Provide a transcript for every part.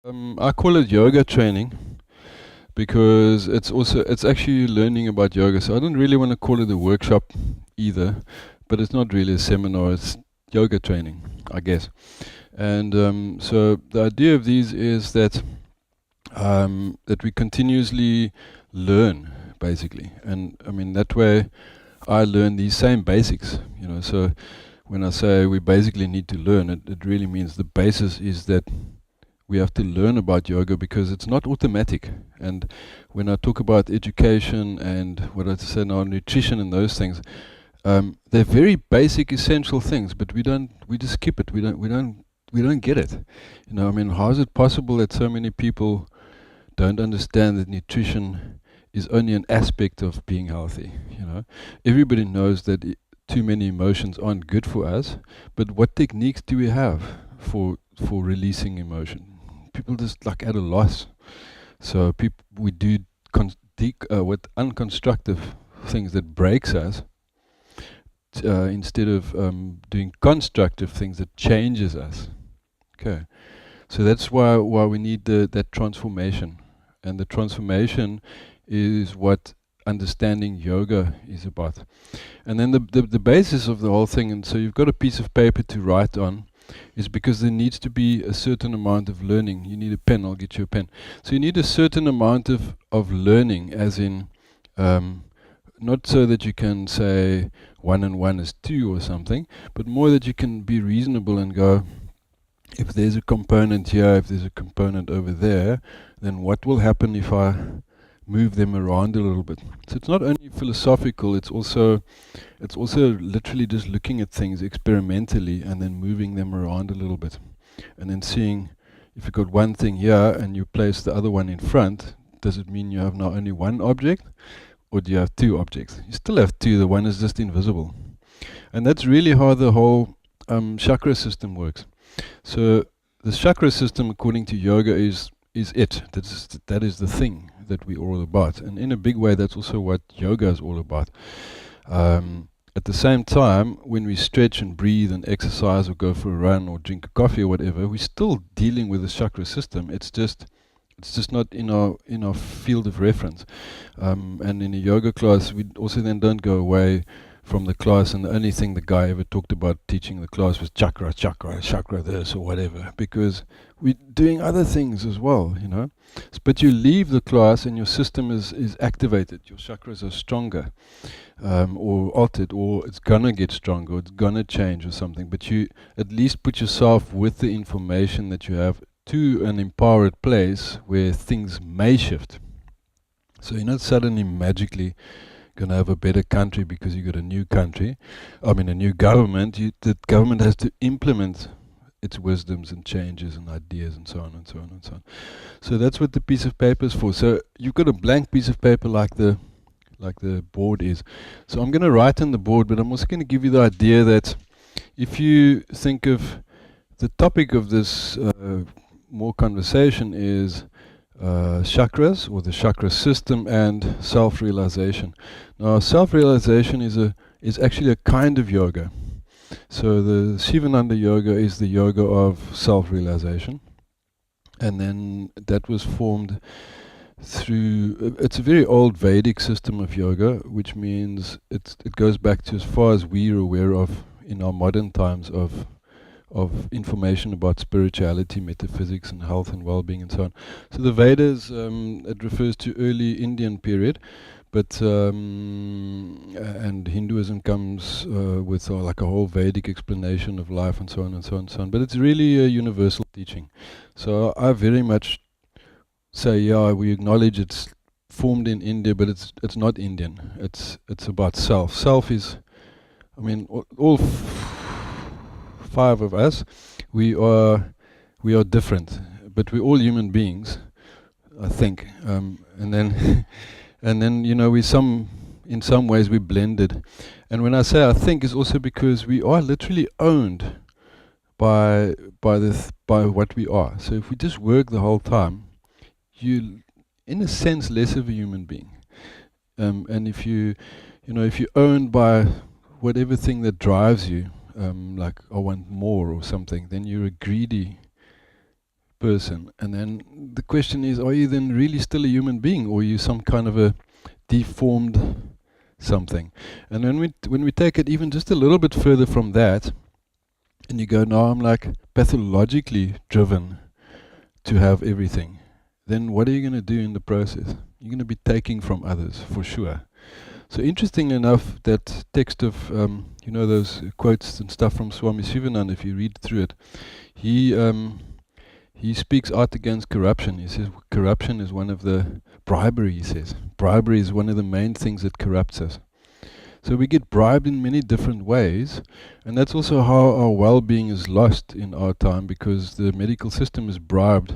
I call it yoga training because it's actually learning about yoga. So I don't really want to call it a workshop either, but it's not really a seminar. It's yoga training, I guess. And so the idea of these is that we continuously learn, basically. And I mean that way, I learn these same basics. So when I say we basically need to learn, it really means the basis is that we have to learn about yoga because it's not automatic. And when I talk about education and what I say now, nutrition and those things, they're very basic, essential things, but we just skip it. We don't get it. I mean, how is it possible that so many people don't understand that nutrition is only an aspect of being healthy? Everybody knows that too many emotions aren't good for us, but what techniques do we have for releasing emotion? People just like at a loss. So we do with unconstructive things that breaks us instead of doing constructive things that changes us. Okay, so that's why we need that transformation, and the transformation is what understanding yoga is about. And then the basis of the whole thing, and so you've got a piece of paper to write on, is because there needs to be a certain amount of learning. You need a pen, I'll get you a pen. So you need a certain amount of learning, as in not so that you can say 1 and 1 is 2 or something, but more that you can be reasonable and go, if there's a component here, if there's a component over there, then what will happen if I move them around a little bit? So it's not only philosophical, it's also literally just looking at things experimentally and then moving them around a little bit. And then seeing if you've got one thing here and you place the other one in front, does it mean you have now only one object? Or do you have two objects? You still have two, the one is just invisible. And that's really how the whole chakra system works. So the chakra system, according to yoga, is it. That is the thing that we're all about. And in a big way, that's also what yoga is all about. At the same time, when we stretch and breathe and exercise or go for a run or drink a coffee or whatever, we're still dealing with the chakra system. It's just not in our field of reference. And in a yoga class, we also then don't go away from the class, and the only thing the guy ever talked about teaching the class was chakra this or whatever, because we're doing other things as well, But you leave the class and your system is activated, your chakras are stronger, or altered, or it's gonna get stronger, it's gonna change or something, but you at least put yourself with the information that you have to an empowered place where things may shift. So you're not suddenly magically going to have a better country because you got a new country. I mean, a new government. The government has to implement its wisdoms and changes and ideas and so on and so on and so on. So that's what the piece of paper is for. So you've got a blank piece of paper like the board is. So I'm going to write on the board, but I'm also going to give you the idea that if you think of the topic of this more conversation is chakras, or the chakra system, and self-realization. Now, self-realization is actually a kind of yoga. So the Shivananda yoga is the yoga of self-realization, and then that was formed through. It's a very old Vedic system of yoga, which means it goes back to as far as we're aware of in our modern times of information about spirituality, metaphysics, and health and well-being and so on. So the Vedas, it refers to early Indian period, but and Hinduism comes with like a whole Vedic explanation of life and so on and so on and so on. But it's really a universal teaching. So I very much say, yeah, we acknowledge it's formed in India, but it's not Indian. It's about self. Self is, I mean, all 5 of us, we are different, but we're all human beings, I think. And then we in some ways we blended. And when I say I think, it's also because we are literally owned by what we are. So if we just work the whole time, you, in a sense, less of a human being. And if you're owned by whatever thing that drives you, like I want more or something, then you're a greedy person. And then the question is, are you then really still a human being, or are you some kind of a deformed something? And when we take it even just a little bit further from that, and you go, no, I'm like pathologically driven to have everything, then what are you going to do in the process? You're going to be taking from others, for sure. So interestingly enough, that text of, those quotes and stuff from Swami Shivananda, if you read through it, he speaks out against corruption. He says corruption is one of the bribery, he says. Bribery is one of the main things that corrupts us. So we get bribed in many different ways, and that's also how our well-being is lost in our time, because the medical system is bribed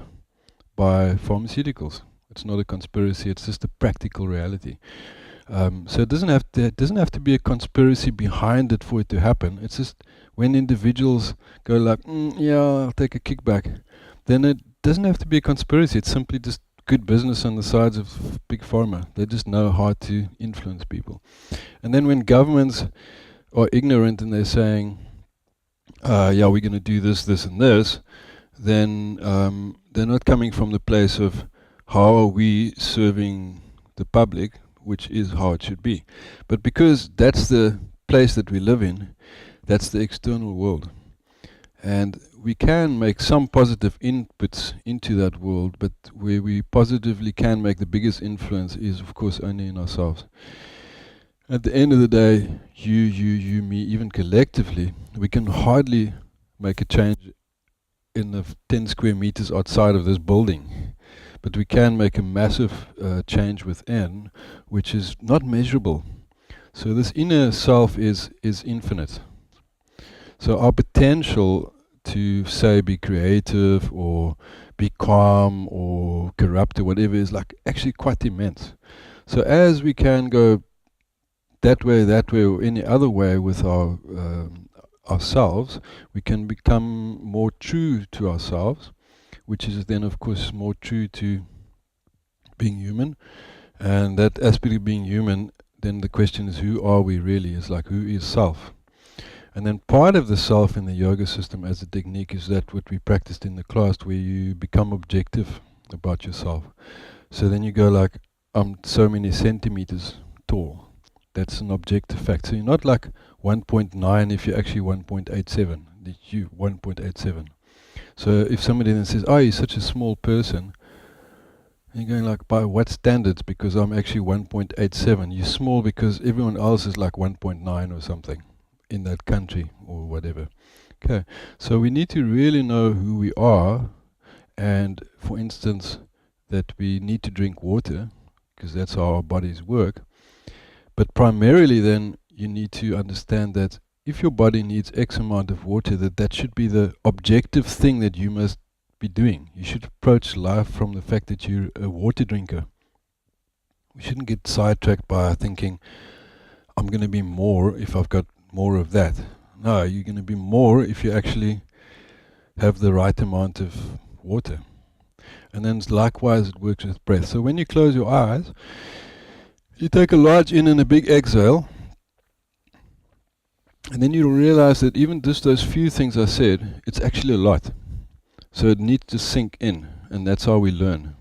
by pharmaceuticals. It's not a conspiracy, it's just a practical reality. So it doesn't have to be a conspiracy behind it for it to happen. It's just when individuals go like, yeah, I'll take a kickback, then it doesn't have to be a conspiracy. It's simply just good business on the sides of big pharma. They just know how to influence people. And then when governments are ignorant and they're saying, yeah, we're going to do this, this, and this, then they're not coming from the place of how are we serving the public, which is how it should be. But because that's the place that we live in, that's the external world. And we can make some positive inputs into that world, but where we positively can make the biggest influence is, of course, only in ourselves. At the end of the day, you, me, even collectively, we can hardly make a change in the 10 square meters outside of this building. But we can make a massive change within, which is not measurable. So this inner self is infinite. So our potential to, say, be creative or be calm or corrupt or whatever is like actually quite immense. So as we can go that way, or any other way with our ourselves, we can become more true to ourselves, which is then of course more true to being human. And that aspect of being human, then the question is, who are we really? It's like, who is self? And then part of the self in the yoga system as a technique is that what we practiced in the class, where you become objective about yourself. So then you go like, I'm so many centimeters tall. That's an objective fact. So you're not like 1.9 if you're actually 1.87. You 1.87. So if somebody then says, oh, you're such a small person, and you're going like, by what standards? Because I'm actually 1.87. You're small because everyone else is like 1.9 or something in that country or whatever. Okay, so we need to really know who we are, and for instance, that we need to drink water, because that's how our bodies work. But primarily then, you need to understand that if your body needs X amount of water, that should be the objective thing that you must be doing. You should approach life from the fact that you're a water drinker. We shouldn't get sidetracked by thinking, I'm going to be more if I've got more of that. No, you're going to be more if you actually have the right amount of water. And then likewise it works with breath. So when you close your eyes, you take a large in and a big exhale, and then you'll realize that even just those few things I said, it's actually a lot. So it needs to sink in, and that's how we learn.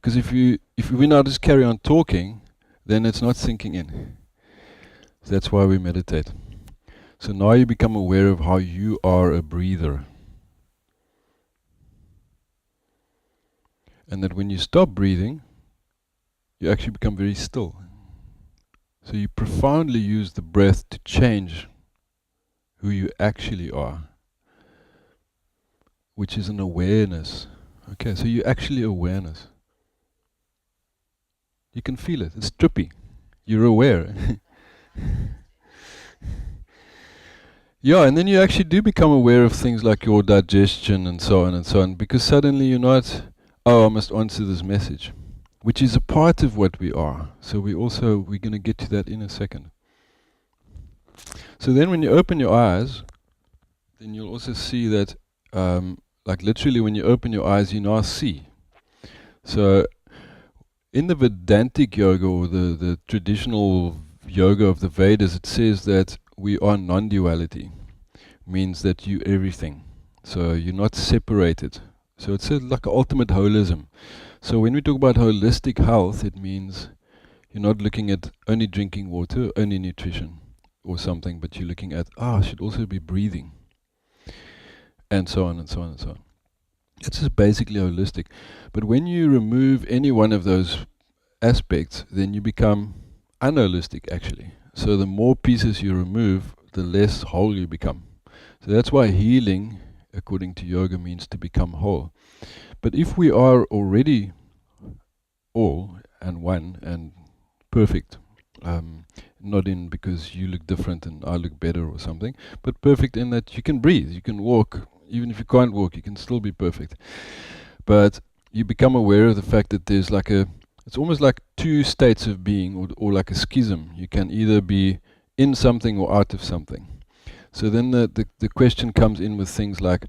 Because if we now just carry on talking, then it's not sinking in. So that's why we meditate. So now you become aware of how you are a breather. And that when you stop breathing, you actually become very still. So you profoundly use the breath to change who you actually are, which is an awareness. Okay, so you're actually awareness. You can feel it. It's trippy. You're aware. Yeah, and then you actually do become aware of things like your digestion and so on, because suddenly you're not, oh, I must answer this message, which is a part of what we are. So we're going to get to that in a second. So then when you open your eyes, then you'll also see that, like literally when you open your eyes, you now see. So in the Vedantic yoga, or the traditional yoga of the Vedas, it says that we are non-duality. Means that you everything. So you're not separated So it's like an ultimate holism. So when we talk about holistic health, it means you're not looking at only drinking water, only nutrition or something, but you're looking at, I should also be breathing, and so on and so on and so on. It's just basically holistic. But when you remove any one of those aspects, then you become unholistic actually. So the more pieces you remove, the less whole you become. So that's why healing, according to yoga, means to become whole. But if we are already all and one and perfect, not in because you look different and I look better or something, but perfect in that you can breathe, you can walk. Even if you can't walk, you can still be perfect. But you become aware of the fact that there's like it's almost like two states of being, or like a schism. You can either be in something or out of something. So then the question comes in with things like,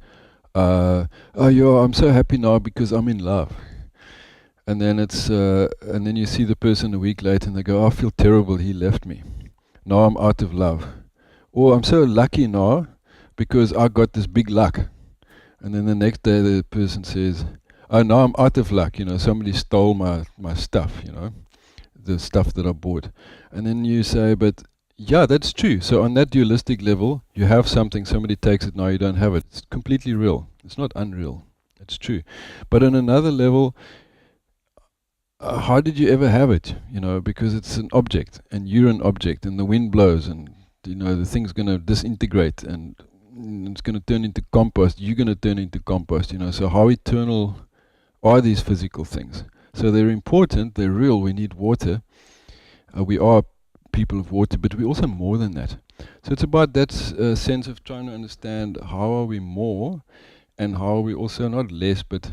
oh yeah, I'm so happy now because I'm in love. And then and then you see the person a week later and they go, I feel terrible, he left me. Now I'm out of love. Or I'm so lucky now because I got this big luck. And then the next day the person says, oh, now I'm out of luck, somebody stole my stuff, the stuff that I bought. And then you say, but yeah, that's true. So on that dualistic level, you have something, somebody takes it, now you don't have it. It's completely real. It's not unreal. It's true. But on another level, how did you ever have it? Because it's an object, and you're an object, and the wind blows, and the thing's going to disintegrate, and it's going to turn into compost. You're going to turn into compost. So how eternal are these physical things? So they're important, they're real. We need water. We are people of water, but we're also more than that. So it's about that sense of trying to understand how are we more, and how are we also not less, but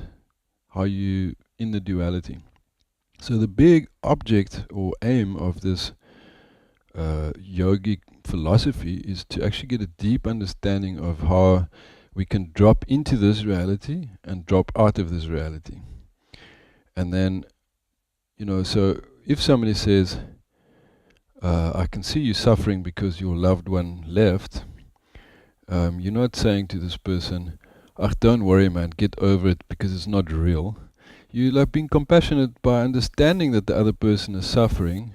how you in the duality. So the big object or aim of this yogic philosophy is to actually get a deep understanding of how we can drop into this reality and drop out of this reality. And then, so if somebody says, I can see you suffering because your loved one left, you're not saying to this person, don't worry man, get over it because it's not real. You like being compassionate by understanding that the other person is suffering,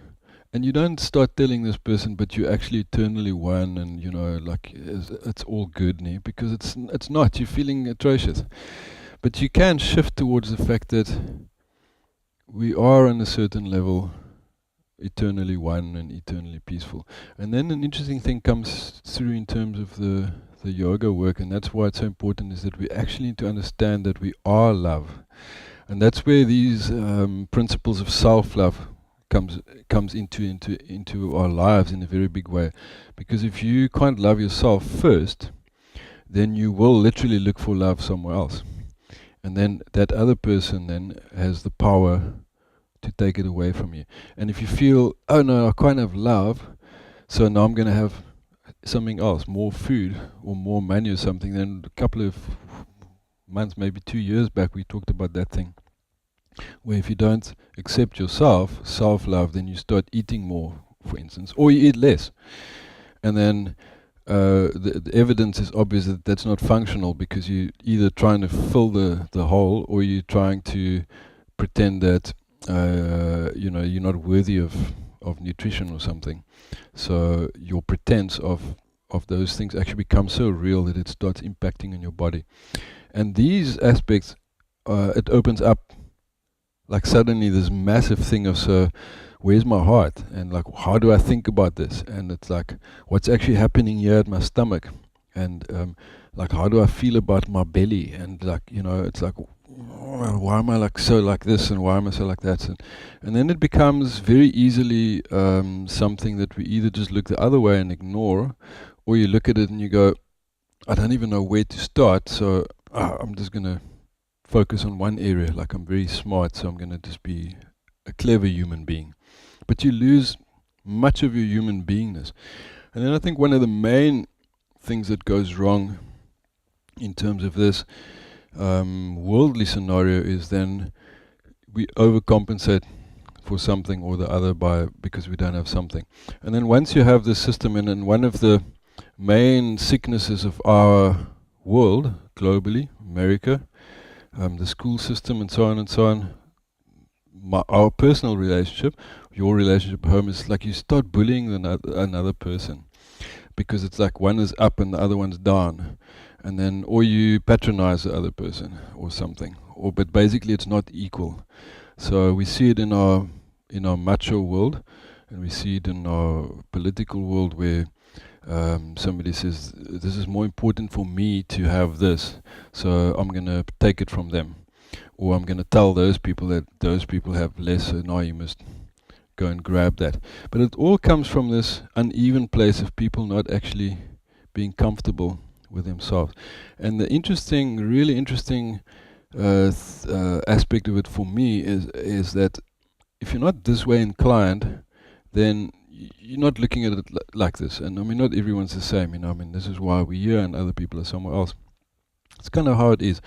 and you don't start telling this person, but you're actually eternally one, and it's all good, because it's not. You're feeling atrocious, but you can shift towards the fact that we are on a certain level eternally one and eternally peaceful. And then an interesting thing comes through in terms of the yoga work, and that's why it's so important, is that we actually need to understand that we are love. And that's where these principles of self-love comes into our lives in a very big way. Because if you can't love yourself first, then you will literally look for love somewhere else. And then that other person then has the power to take it away from you. And if you feel, oh no, I can't have love, so now I'm going to have something else, more food or more money or something, then a couple of months, maybe 2 years back, we talked about that thing, where if you don't accept yourself, self-love, then you start eating more, for instance, or you eat less. And then the evidence is obvious that that's not functional, because you're either trying to fill the hole, or you're trying to pretend that you're not worthy of nutrition or something. So your pretense of those things actually becomes so real that it starts impacting on your body. And these aspects, it opens up like suddenly this massive thing of, so where's my heart? And like, how do I think about this? And it's like, what's actually happening here at my stomach? And like, how do I feel about my belly? And like, it's like, why am I like so like this, and why am I so like that? And then it becomes very easily something that we either just look the other way and ignore, or you look at it and you go, I don't even know where to start, so I'm just going to focus on one area, like I'm very smart, so I'm going to just be a clever human being. But you lose much of your human beingness. And then I think one of the main things that goes wrong in terms of this worldly scenario is then we overcompensate for something or the other because we don't have something. And then once you have this system, and one of the main sicknesses of our world globally, America, the school system and so on and so on. Our personal relationship, your relationship at home, is like you start bullying another person, because it's like one is up and the other one's down, and then or you patronize the other person or something, but basically it's not equal. So we see it in our macho world, and we see it in our political world where somebody says, this is more important for me to have this, so I'm going to take it from them. Or I'm going to tell those people that those people have less, so now you must go and grab that. But it all comes from this uneven place of people not actually being comfortable with themselves. And the really interesting aspect of it for me is that if you're not this way inclined, then you're not looking at it like this. And I mean, not everyone's the same, I mean, this is why we're here and other people are somewhere else. It's kind of how it is.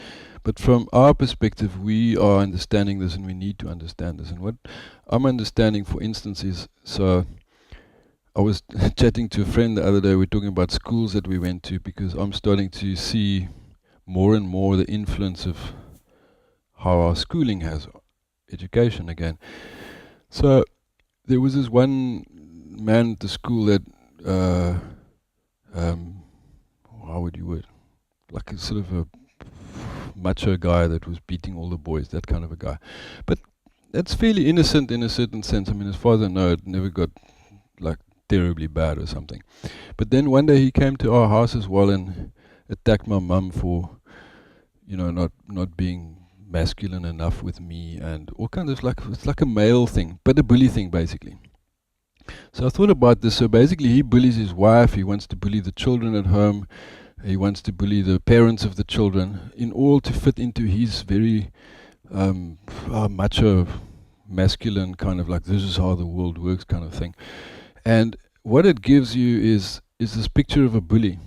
But from our perspective, we are understanding this, and we need to understand this. And what I'm understanding, for instance, is, so I was chatting to a friend the other day, we were talking about schools that we went to, because I'm starting to see more and more the influence of how our schooling has education again. So there was this one man at the school that, how would you word, like a sort of a macho guy that was beating all the boys, that kind of a guy. But that's fairly innocent in a certain sense. I mean, as far as I know, it never got like terribly bad or something. But then one day he came to our house as well and attacked my mum for, not being masculine enough with me, and all kinds of it's like a male thing, but a bully thing basically. So I thought about this. So basically he bullies his wife, he wants to bully the children at home, he wants to bully the parents of the children, in all to fit into his very macho, masculine kind of like, this is how the world works kind of thing. And what it gives you is this picture of a bully.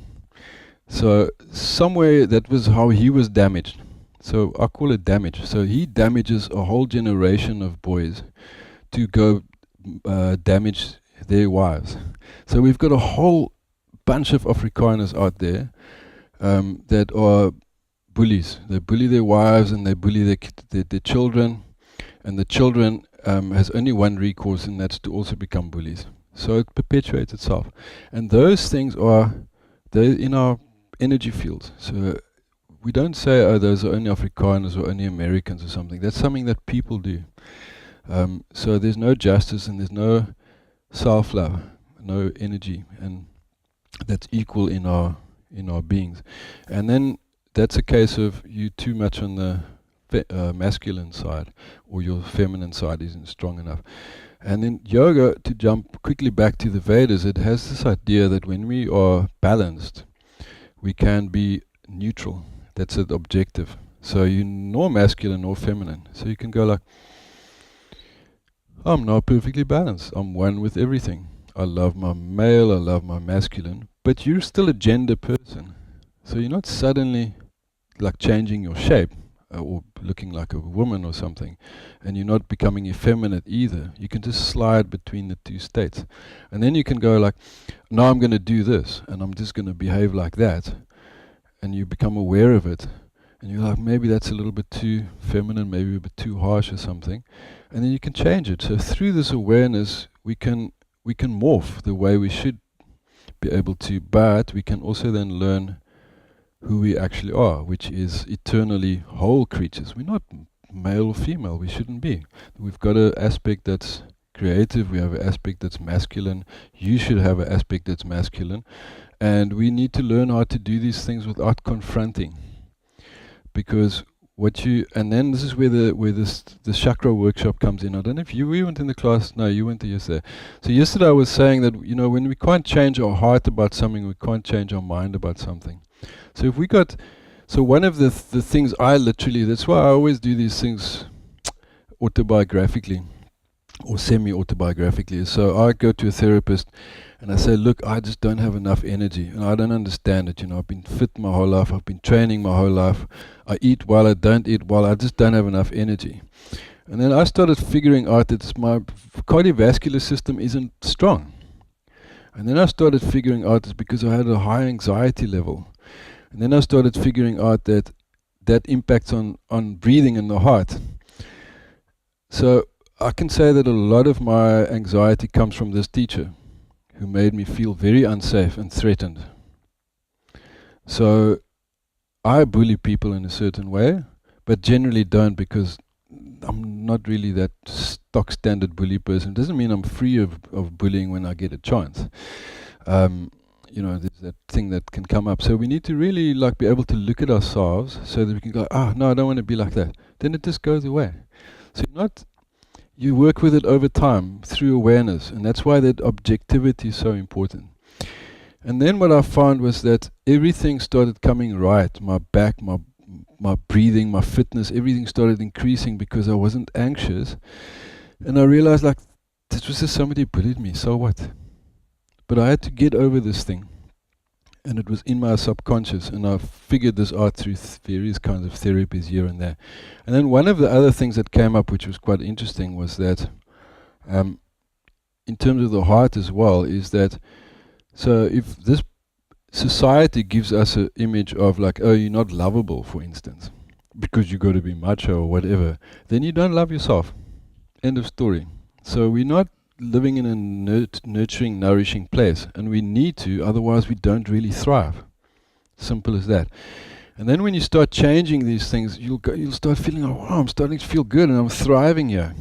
So somewhere that was how he was damaged. So I call it damage. So he damages a whole generation of boys to go damage their wives. So we've got a whole bunch of Afrikaners out there that are bullies. They bully their wives and they bully their children, and the children has only one recourse, and that's to also become bullies. So it perpetuates itself. And those things they're in our energy fields. So we don't say, oh, those are only Afrikaners or only Americans or something. That's something that people do. So there's no justice and there's no self-love, no energy, and that's equal in our beings. And then that's a case of you too much on the masculine side, or your feminine side isn't strong enough. And then yoga, to jump quickly back to the Vedas, it has this idea that when we are balanced, we can be neutral. That's an objective. So you're nor masculine nor feminine. So you can go like, I'm now perfectly balanced. I'm one with everything. I love my male, I love my masculine, but you're still a gender person. So you're not suddenly like changing your shape or looking like a woman or something, and you're not becoming effeminate either. You can just slide between the two states. And then you can go like, now I'm going to do this, and I'm just going to behave like that. And you become aware of it. And you're like, maybe that's a little bit too feminine, maybe a bit too harsh or something. And then you can change it. So through this awareness, we can morph the way we should be able to, but we can also then learn who we actually are, which is eternally whole creatures. We're not male or female, we shouldn't be. We've got an aspect that's creative, we have an aspect that's masculine, you should have an aspect that's masculine, and we need to learn how to do these things without confronting. Because and then this is where the chakra workshop comes in. I don't know if we went in the class. No, you went there yesterday. So yesterday I was saying that, when we can't change our heart about something, we can't change our mind about something. So if one of the things that's why I always do these things autobiographically or semi-autobiographically. So I go to a therapist and I say, look, I just don't have enough energy and I don't understand it. I've been fit my whole life, I've been training my whole life, I eat well, I don't eat well, I just don't have enough energy. And then I started figuring out that my cardiovascular system isn't strong. And then I started figuring out it's because I had a high anxiety level. And then I started figuring out that that impacts on breathing and the heart. So I can say that a lot of my anxiety comes from this teacher who made me feel very unsafe and threatened. So I bully people in a certain way, but generally don't, because I'm not really that stock standard bully person. Doesn't mean I'm free of bullying when I get a chance. There's that thing that can come up. So we need to really be able to look at ourselves so that we can go, no, I don't want to be like that. Then it just goes away. So you work with it over time through awareness, and that's why that objectivity is so important. And then what I found was that everything started coming right. My back, my breathing, my fitness, everything started increasing because I wasn't anxious. And I realized this was just somebody bullied me, so what? But I had to get over this thing. And it was in my subconscious, and I figured this out through various kinds of therapies here and there. And then one of the other things that came up, which was quite interesting, was that in terms of the heart as well, is that so if this society gives us an image of you're not lovable, for instance, because you got to be macho or whatever, then you don't love yourself. End of story. So we're not living in a nurturing, nourishing place, and we need to, otherwise we don't really thrive. Simple as that. And then when you start changing these things, you'll start feeling, wow, I'm starting to feel good and I'm thriving here.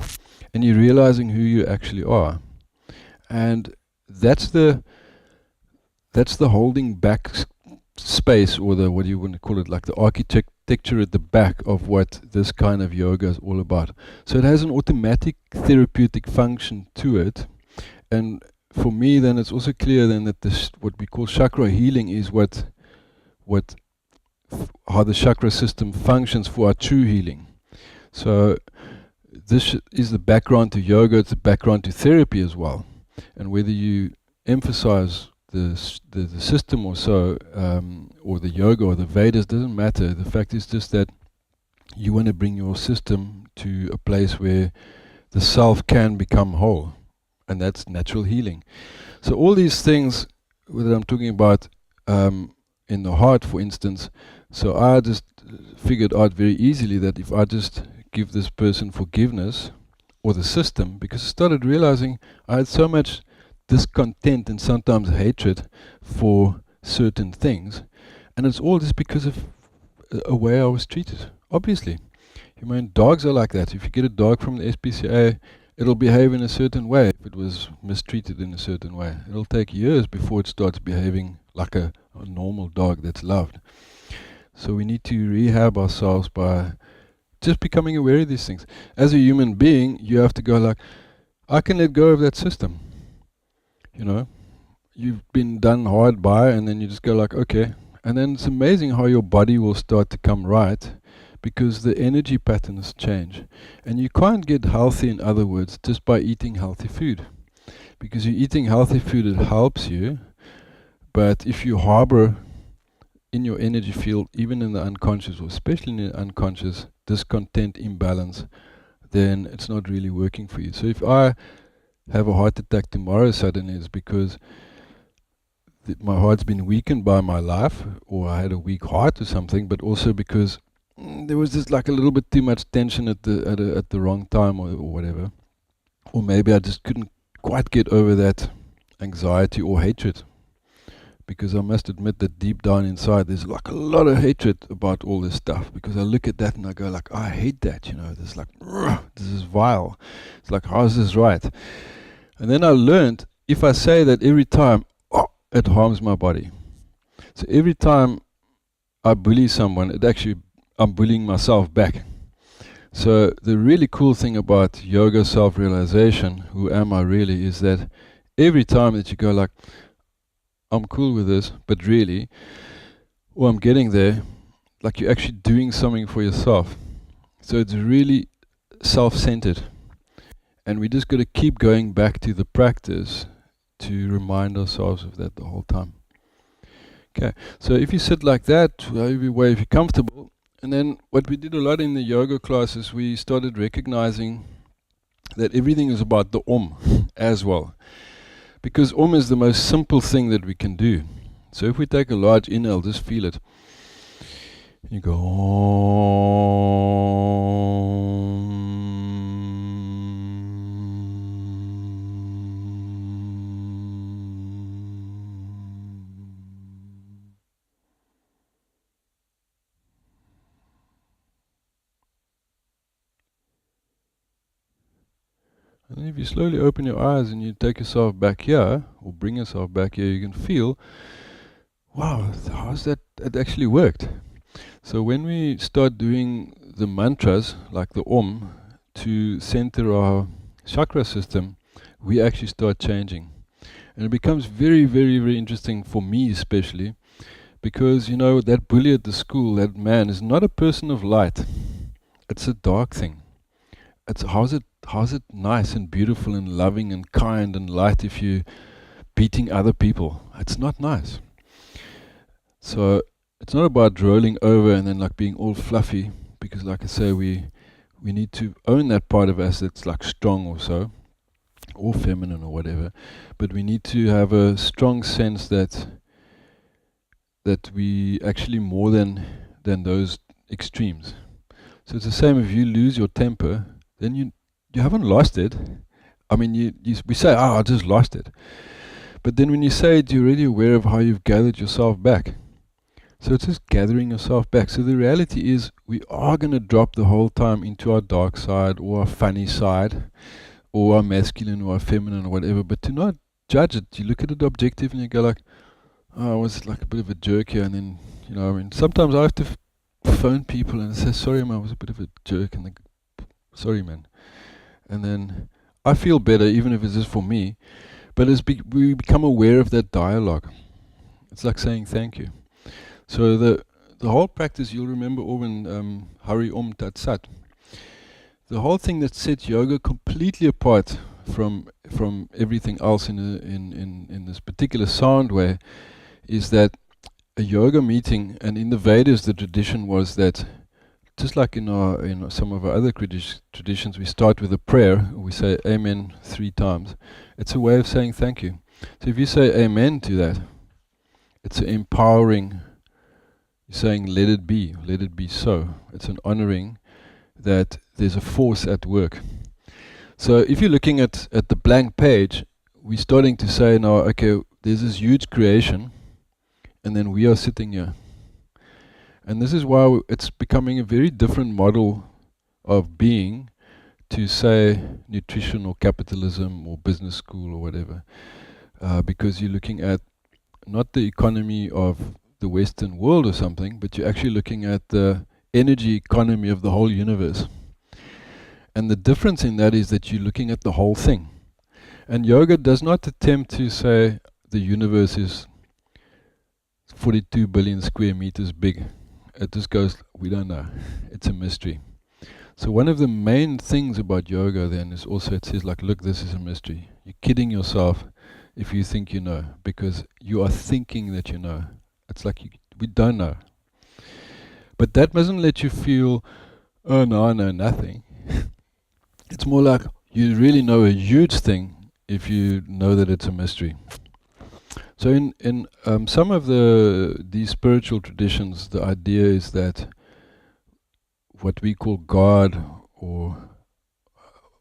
And you're realizing who you actually are. And that's the holding back space, or the, what do you want to call it, the architecture at the back of what this kind of yoga is all about. So it has an automatic therapeutic function to it. And for me, then it's also clear then that this, what we call chakra healing, is how the chakra system functions for our true healing. So this is the background to yoga, it's the background to therapy as well. And whether you emphasize the system or so, or the yoga or the Vedas, doesn't matter. The fact is just that you want to bring your system to a place where the self can become whole, and that's natural healing. So all these things that I'm talking about in the heart, for instance, so I just figured out very easily that if I just give this person forgiveness, or the system, because I started realizing I had so much discontent and sometimes hatred for certain things, and it's all just because of a way I was treated. Obviously, dogs are like that. If you get a dog from the SPCA, it'll behave in a certain way. If it was mistreated in a certain way, it'll take years before it starts behaving like a normal dog that's loved. So we need to rehab ourselves by just becoming aware of these things. As a human being, you have to go I can let go of that system. You've been done hard by, and then you just go okay. And then it's amazing how your body will start to come right, because the energy patterns change. And you can't get healthy, in other words, just by eating healthy food. Because you're eating healthy food, it helps you. But if you harbor in your energy field, even in the unconscious, or especially in the unconscious, discontent, imbalance, then it's not really working for you. So if I have a heart attack tomorrow suddenly, it's because my heart's been weakened by my life, or I had a weak heart or something, but also because there was just a little bit too much tension at the wrong time, or whatever. Or maybe I just couldn't quite get over that anxiety or hatred. Because I must admit that deep down inside there's a lot of hatred about all this stuff, because I look at that and I go I hate that, this this is vile. It's how is this right? And then I learned, if I say that every time, it harms my body. So every time I bully someone, I'm bullying myself back. So the really cool thing about Yoga Self-realisation, who am I really, is that every time that you go I'm cool with this, but really, or I'm getting there, you're actually doing something for yourself. So it's really self-centered. And we just got to keep going back to the practice to remind ourselves of that the whole time. Okay, so if you sit like that, if you're comfortable, and then what we did a lot in the yoga classes, we started recognizing that everything is about the as well. Because is the most simple thing that we can do. So if we take a large inhale, just feel it. You go Om. And then if you slowly open your eyes and you take yourself back here, or bring yourself back here, you can feel, wow, how's that? It actually worked. So when we start doing the mantras, like the Om, to center our chakra system, we actually start changing. And it becomes very, very, very interesting for me especially, because, you know, that bully at the school, that man, is not a person of light. It's a dark thing. It's how's it nice and beautiful and loving and kind and light if you're beating other people? It's not nice. So it's not about rolling over and then like being all fluffy, because like I say, we need to own that part of us that's like strong or so, or feminine or whatever, but we need to have a strong sense that we actually more than those extremes. So it's the same if you lose your temper, then you haven't lost it. I mean, we say, oh, I just lost it. But then when you say it, you're already aware of how you've gathered yourself back. So it's just gathering yourself back. So the reality is we are going to drop the whole time into our dark side or our funny side or our masculine or our feminine or whatever, but to not judge it. You look at it objective and you go like, oh, I was like a bit of a jerk here. And then, you know, I mean, sometimes I have to phone people and say, sorry, man, I was a bit of a jerk. And they go, sorry, man. And then I feel better, even if it's just for me. But we become aware of that dialogue. It's like saying thank you. So the whole practice, you'll remember Orban, Hari Om Tat Sat. The whole thing that sets yoga completely apart from everything else in this particular sound way is that a yoga meeting, and in the Vedas the tradition was that, just like in some of our other traditions, we start with a prayer. We say Amen 3 times. It's a way of saying thank you. So if you say Amen to that, it's empowering. You're saying let it be so. It's an honoring that there's a force at work. So if you're looking at the blank page, we're starting to say now, okay, there's this huge creation, and then we are sitting here. And this is why it's becoming a very different model of being to, say, nutrition or capitalism or business school or whatever. Because you're looking at not the economy of the Western world or something, but you're actually looking at the energy economy of the whole universe. And the difference in that is that you're looking at the whole thing. And yoga does not attempt to say the universe is 42 billion square meters big. It just goes, we don't know. It's a mystery. So one of the main things about yoga then is also it says like, look, this is a mystery. You're kidding yourself if you think you know, because you are thinking that you know. It's like we don't know. But that doesn't let you feel, oh no, I know nothing. It's more like you really know a huge thing if you know that it's a mystery. So in some of these spiritual traditions, the idea is that what we call God or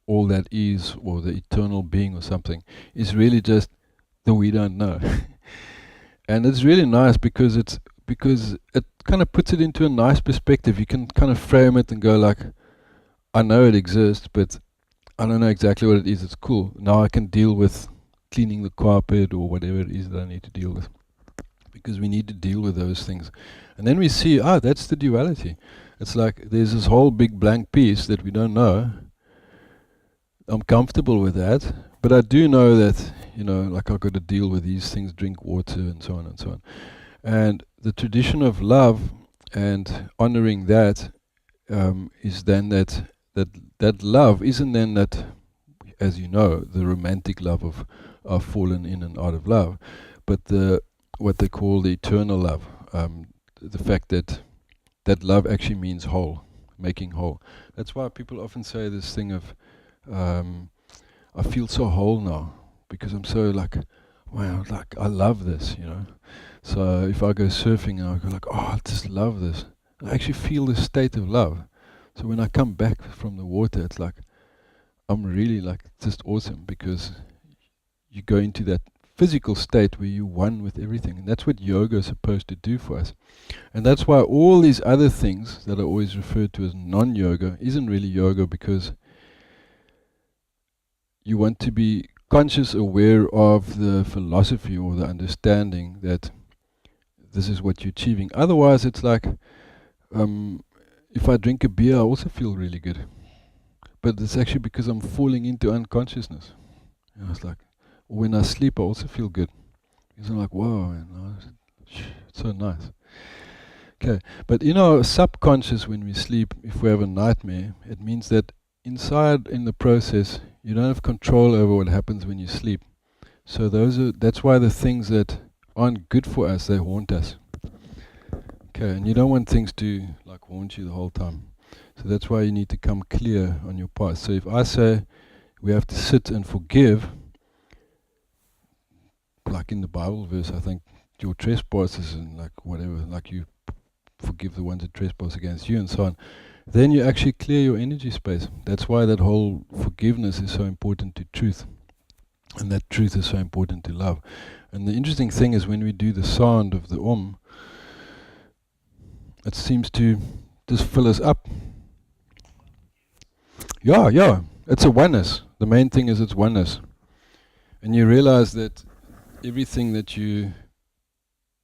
all that is, or the eternal being or something, is really just the we don't know. And it's really nice because it kind of puts it into a nice perspective. You can kind of frame it and go like, I know it exists, but I don't know exactly what it is. It's cool. Now I can deal with cleaning the carpet or whatever it is that I need to deal with. Because we need to deal with those things. And then we see, that's the duality. It's like there's this whole big blank piece that we don't know. I'm comfortable with that, but I do know that, like I've got to deal with these things, drink water and so on and so on. And the tradition of love and honoring that is then that love isn't then that, as you know, the romantic love of fallen in and out of love, but what they call the eternal love, the fact that love actually means whole, making whole. That's why people often say this thing of, I feel so whole now, because I'm so like, wow, like I love this, So if I go surfing and I go like, I just love this. I actually feel this state of love. So when I come back from the water, it's like, I'm really like just awesome, because you go into that physical state where you're one with everything. And that's what yoga is supposed to do for us. And that's why all these other things that are always referred to as non-yoga isn't really yoga, because you want to be conscious, aware of the philosophy or the understanding that this is what you're achieving. Otherwise, it's like, if I drink a beer, I also feel really good. But it's actually because I'm falling into unconsciousness. You know, it's like, when I sleep, I also feel good. Because I'm like, whoa, man, it's so nice. Okay, but in our subconscious, when we sleep, if we have a nightmare, it means that inside, in the process, you don't have control over what happens when you sleep. So that's why the things that aren't good for us, they haunt us. Okay, and you don't want things to like haunt you the whole time. So that's why you need to come clear on your past. So if I say we have to sit and forgive, like in the Bible verse, I think, your trespasses and like whatever, like you forgive the ones that trespass against you and so on, then you actually clear your energy space. That's why that whole forgiveness is so important to truth. And that truth is so important to love. And the interesting thing is, when we do the sound of the Om, it seems to just fill us up. Yeah, it's a oneness. The main thing is it's oneness. And you realize that everything that you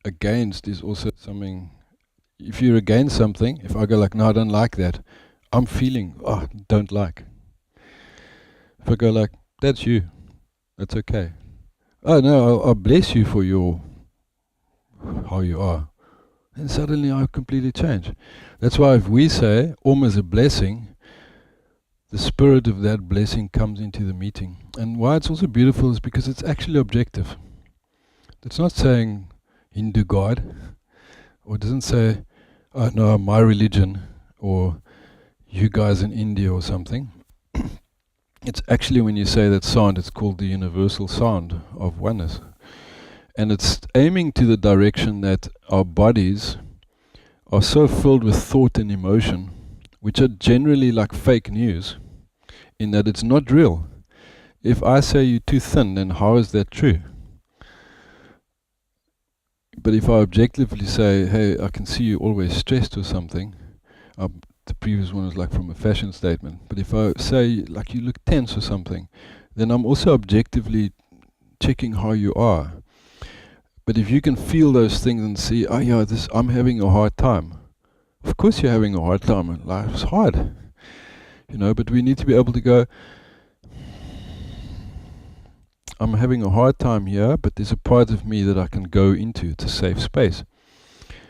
against is also something. If you're against something, if I go like, no, I don't like that, I'm feeling, don't like. If I go like, that's you, that's okay. Oh no, I'll bless you for how you are. And suddenly I completely change. That's why if we say Om is a blessing, the spirit of that blessing comes into the meeting. And why it's also beautiful is because it's actually objective. It's not saying Hindu God, or it doesn't say, oh no, my religion, or you guys in India or something. It's actually, when you say that sound, it's called the universal sound of oneness. And it's aiming to the direction that our bodies are so filled with thought and emotion, which are generally like fake news, in that it's not real. If I say you're too thin, then how is that true? But if I objectively say, hey, I can see you always stressed or something, the previous one was like from a fashion statement, but if I say like you look tense or something, then I'm also objectively checking how you are. But if you can feel those things and see, oh yeah, I'm having a hard time. Of course you're having a hard time, and life's hard. But we need to be able to go, I'm having a hard time here, but there's a part of me that I can go into. It's a safe space.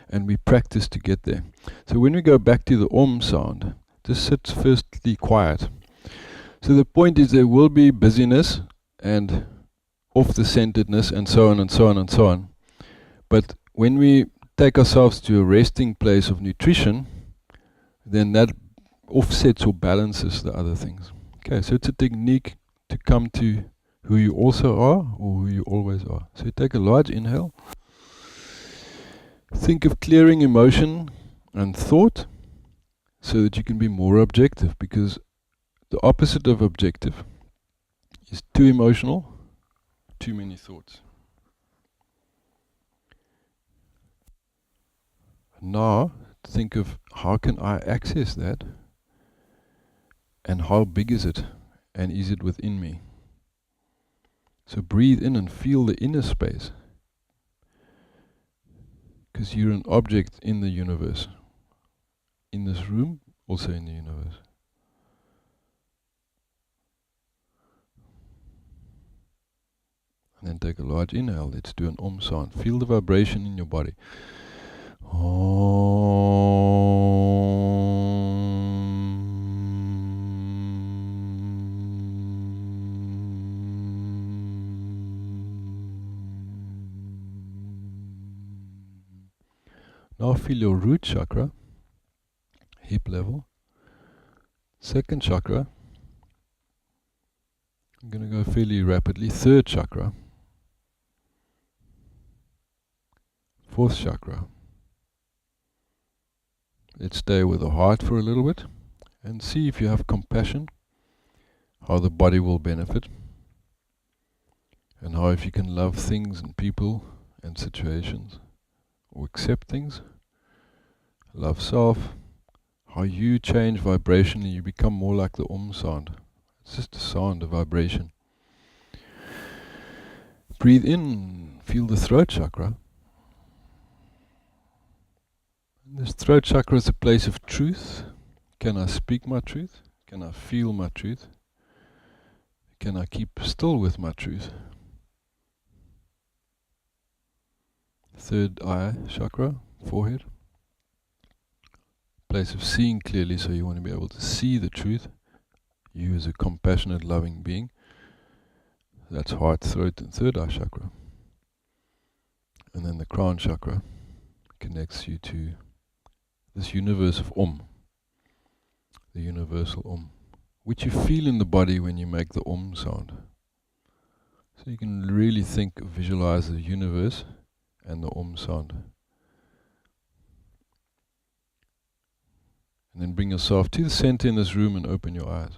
And we practice to get there. So when we go back to the Om sound, just sit firstly quiet. So the point is, there will be busyness and off-the-centeredness and so on and so on and so on. But when we take ourselves to a resting place of nutrition, then that offsets or balances the other things. Okay, so it's a technique to come to who you also are, or who you always are. So you take a large inhale. Think of clearing emotion and thought so that you can be more objective, because the opposite of objective is too emotional, too many thoughts. Now, think of how can I access that, and how big is it, and is it within me? So breathe in and feel the inner space, because you're an object in the universe. In this room, also in the universe. And then take a large inhale. Let's do an Om sound. Feel the vibration in your body. Now feel your root chakra, hip level. Second chakra, I'm going to go fairly rapidly. Third chakra. Fourth chakra. let's stay with the heart for a little bit and see if you have compassion, how the body will benefit, and how if you can love things and people and situations, or accept things, love self, how you change vibrationally, you become more like the sound. It's just a sound, a vibration. Breathe in, feel the throat chakra. And this throat chakra is a place of truth. Can I speak my truth? Can I feel my truth? Can I keep still with my truth? Third eye chakra, forehead. Place of seeing clearly, so you want to be able to see the truth. You as a compassionate, loving being. That's heart, throat, and third eye chakra. And then the crown chakra connects you to this universe of the universal which you feel in the body when you make the sound. So you can really visualize the universe and the sound. And then bring yourself to the center in this room and open your eyes.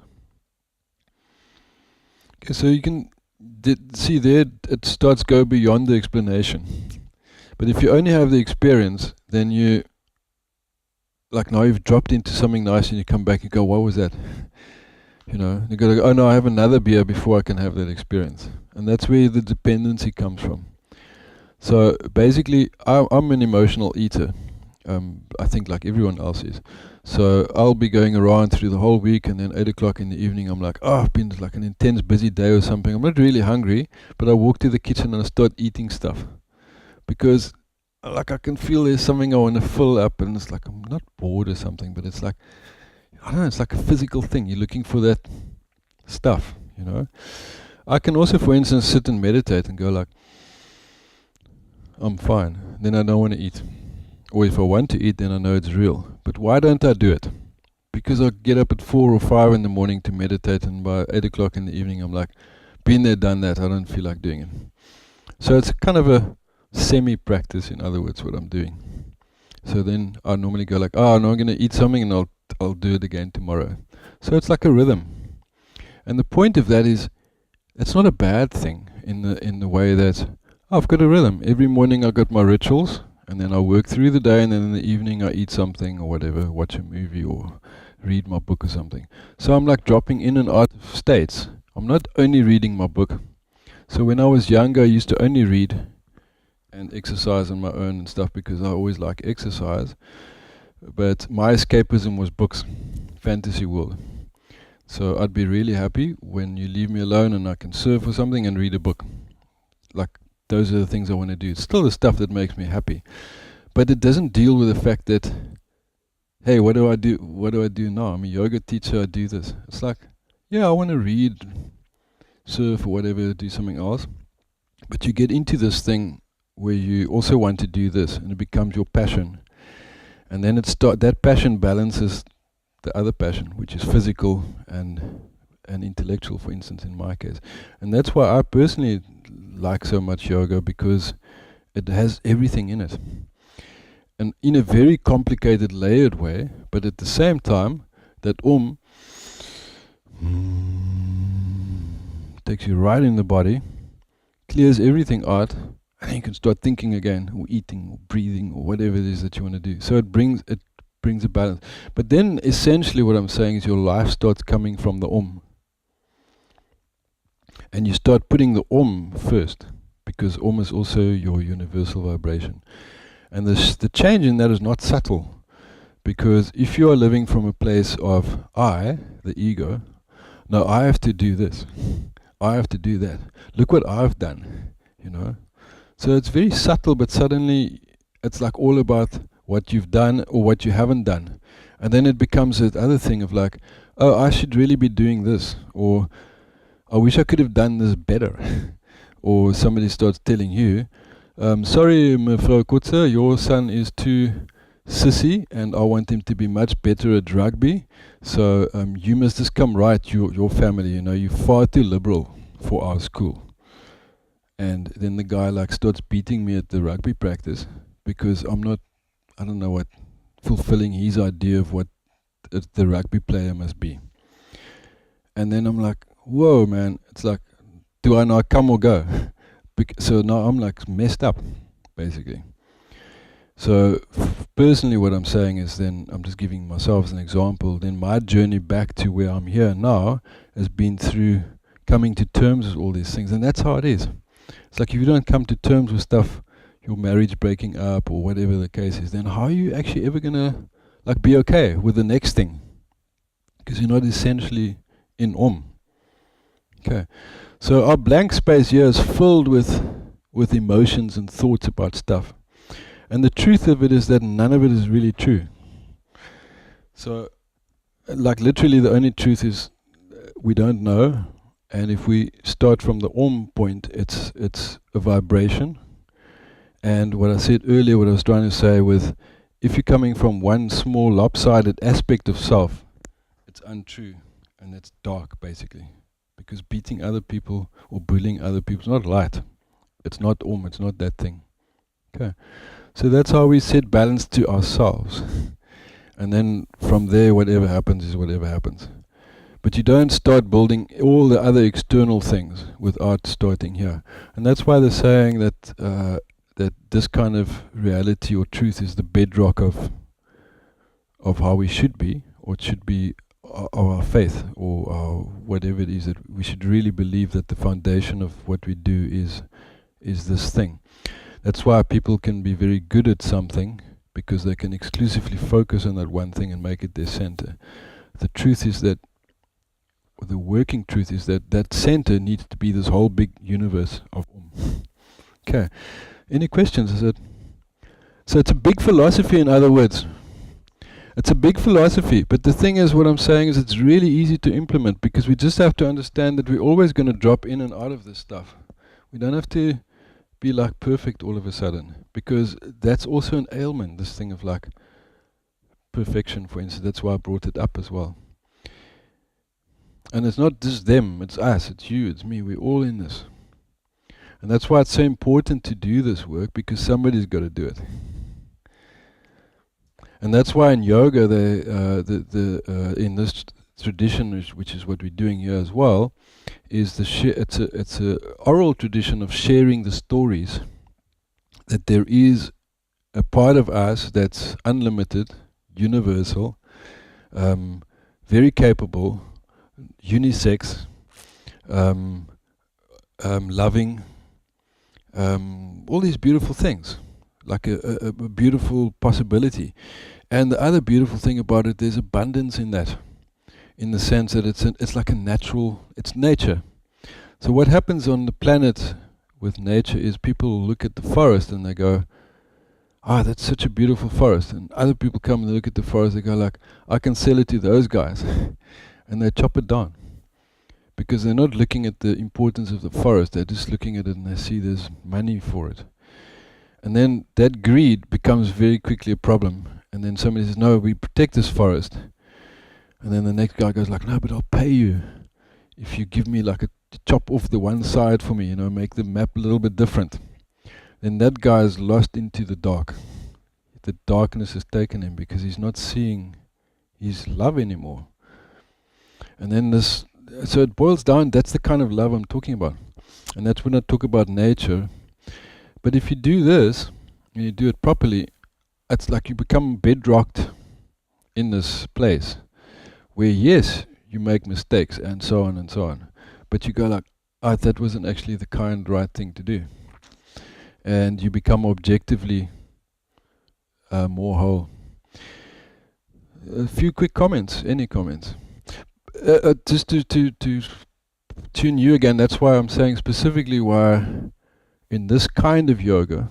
Okay, so you can see there it starts go beyond the explanation. But if you only have the experience, then you, like now you've dropped into something nice and you come back and go, what was that? You know, you got to go, oh no, I have another beer before I can have that experience. And that's where the dependency comes from. So basically, I'm an emotional eater. I think like everyone else is. So I'll be going around through the whole week, and then 8 o'clock in the evening I'm like, oh, I've been like an intense busy day or something. I'm not really hungry, but I walk to the kitchen and I start eating stuff. Because like I can feel there's something I want to fill up, and it's like I'm not bored or something, but it's like, I don't know, it's like a physical thing. You're looking for that stuff, you know. I can also, for instance, sit and meditate and go like, I'm fine. Then I don't want to eat. Or if I want to eat, then I know it's real. But why don't I do it? Because I get up at 4 or 5 in the morning to meditate, and by 8 o'clock in the evening I'm like, been there, done that, I don't feel like doing it. So it's kind of a semi-practice, in other words, what I'm doing. So then I normally go like, oh, no, I'm going to eat something and I'll do it again tomorrow. So it's like a rhythm. And the point of that is, it's not a bad thing in the way that I've got a rhythm. Every morning I've got my rituals, and then I work through the day, and then in the evening I eat something or whatever, watch a movie or read my book or something. So I'm like dropping in and out of states. I'm not only reading my book. So when I was younger, I used to only read and exercise on my own and stuff, because I always like exercise. But my escapism was books, fantasy world. So I'd be really happy when you leave me alone and I can surf or something and read a book. Like, those are the things I want to do. It's still the stuff that makes me happy. But it doesn't deal with the fact that, hey, what do I do? What do I do now? I'm a yoga teacher, I do this. It's like, yeah, I want to read, surf or whatever, do something else. But you get into this thing where you also want to do this, and it becomes your passion. And then that passion balances the other passion, which is physical and intellectual, for instance, in my case. And that's why I personally like so much yoga, because it has everything in it. And in a very complicated, layered way, but at the same time, that takes you right in the body, clears everything out, and then you can start thinking again, or eating, or breathing, or whatever it is that you want to do. So it brings a balance. But then essentially what I'm saying is your life starts coming from the And you start putting the first, because is also your universal vibration. And the change in that is not subtle, because if you are living from a place of I, the ego, no, I have to do this, I have to do that, look what I've done, you know. So it's very subtle, but suddenly it's like all about what you've done or what you haven't done. And then it becomes that other thing of like, oh, I should really be doing this, or I wish I could have done this better. Or somebody starts telling you, sorry, Mevrouw Kotze, your son is too sissy and I want him to be much better at rugby. So you must just come right, your family, you know, you're far too liberal for our school. And then the guy like starts beating me at the rugby practice because I don't know what fulfilling his idea of what the rugby player must be. And then I'm like, whoa, man, it's like, do I now come or go? So now I'm like messed up, basically. So personally what I'm saying is, then I'm just giving myself as an example, then my journey back to where I'm here now has been through coming to terms with all these things. And that's how it is. It's like if you don't come to terms with stuff, your marriage breaking up or whatever the case is, then how are you actually ever going to like be okay with the next thing? Because you're not essentially in Okay. So our blank space here is filled with emotions and thoughts about stuff. And the truth of it is that none of it is really true. So, like literally the only truth is we don't know. And if we start from the point, it's a vibration. And what I said earlier, what I was trying to say with, if you're coming from one small lopsided aspect of self, it's untrue and it's dark basically. Because beating other people or bullying other people is not light. It's not it's not that thing. Okay. So that's how we set balance to ourselves. And then from there, whatever happens is whatever happens. But you don't start building all the other external things without starting here. And that's why they're saying that that this kind of reality or truth is the bedrock of how we should be, or it should be our faith, or our whatever it is, that we should really believe that the foundation of what we do is this thing. That's why people can be very good at something, because they can exclusively focus on that one thing and make it their center. The truth is that, the working truth is that that center needs to be this whole big universe of Okay. Any questions? So it's a big philosophy, in other words. It's a big philosophy, but the thing is, what I'm saying is it's really easy to implement, because we just have to understand that we're always going to drop in and out of this stuff. We don't have to be like perfect all of a sudden, because that's also an ailment, this thing of like perfection, for instance. That's why I brought it up as well. And it's not just them, it's us, it's you, it's me, we're all in this. And that's why it's so important to do this work, because somebody's got to do it. And that's why in yoga, they, in this tradition, which is what we're doing here as well, is it's a oral tradition of sharing the stories, that there is a part of us that's unlimited, universal, very capable, unisex, loving, all these beautiful things, like a beautiful possibility. And the other beautiful thing about it, there's abundance in that, in the sense that it's like a natural, it's nature. So what happens on the planet with nature is people look at the forest and they go, that's such a beautiful forest. And other people come and they look at the forest, they go like, I can sell it to those guys. And they chop it down. Because they're not looking at the importance of the forest, they're just looking at it and they see there's money for it. And then that greed becomes very quickly a problem. And then somebody says, no, we protect this forest. And then the next guy goes like, no, but I'll pay you if you give me like a chop off the one side for me, make the map a little bit different. Then that guy is lost into the dark. The darkness has taken him, because he's not seeing his love anymore. And then so it boils down, that's the kind of love I'm talking about. And that's when I talk about nature. But if you do this, and you do it properly, it's like you become bedrocked in this place where, yes, you make mistakes and so on and so on. But you go like, that wasn't actually the right thing to do. And you become objectively more whole. A few quick comments. Any comments? Just to tune you again, that's why I'm saying specifically why in this kind of yoga,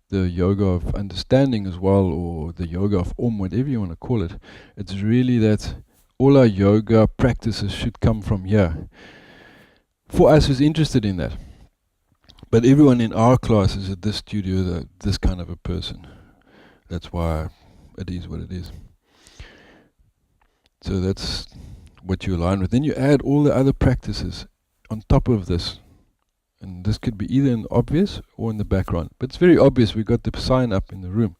the yoga of understanding as well, or the yoga of whatever you want to call it, it's really that all our yoga practices should come from here. For us who's interested in that. But everyone in our classes at this studio, this kind of a person. That's why it is what it is. So that's what you align with. Then you add all the other practices on top of this. And this could be either in the obvious or in the background. But it's very obvious, we got the sign up in the room.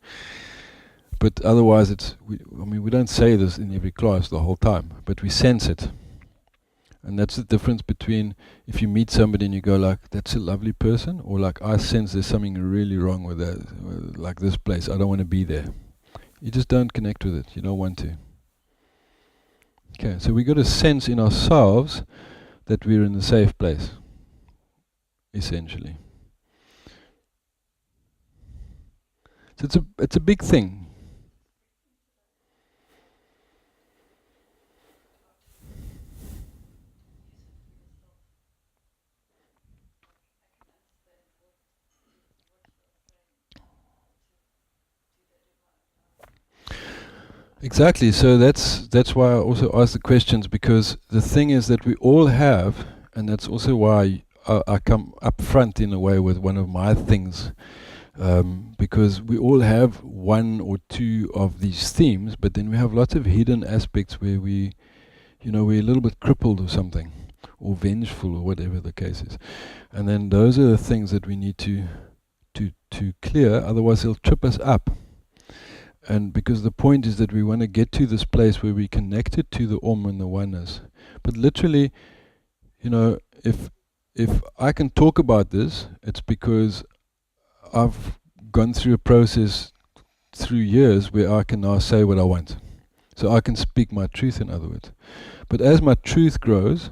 But otherwise, we don't say this in every class the whole time, but we sense it. And that's the difference between if you meet somebody and you go like, that's a lovely person, or like, I sense there's something really wrong with that, like this place, I don't want to be there. You just don't connect with it, you don't want to. Okay, so we got a sense in ourselves that we're in a safe place, essentially. So it's a big thing. Exactly. So that's why I also ask the questions, because the thing is that we all have, and that's also why I come up front in a way with one of my things, because we all have one or two of these themes, but then we have lots of hidden aspects where we're a little bit crippled or something, or vengeful, or whatever the case is. And then those are the things that we need to clear, otherwise they'll trip us up. And because the point is that we want to get to this place where we connected to the Om and the oneness. But literally, if I can talk about this, it's because I've gone through a process through years where I can now say what I want. So I can speak my truth, in other words. But as my truth grows,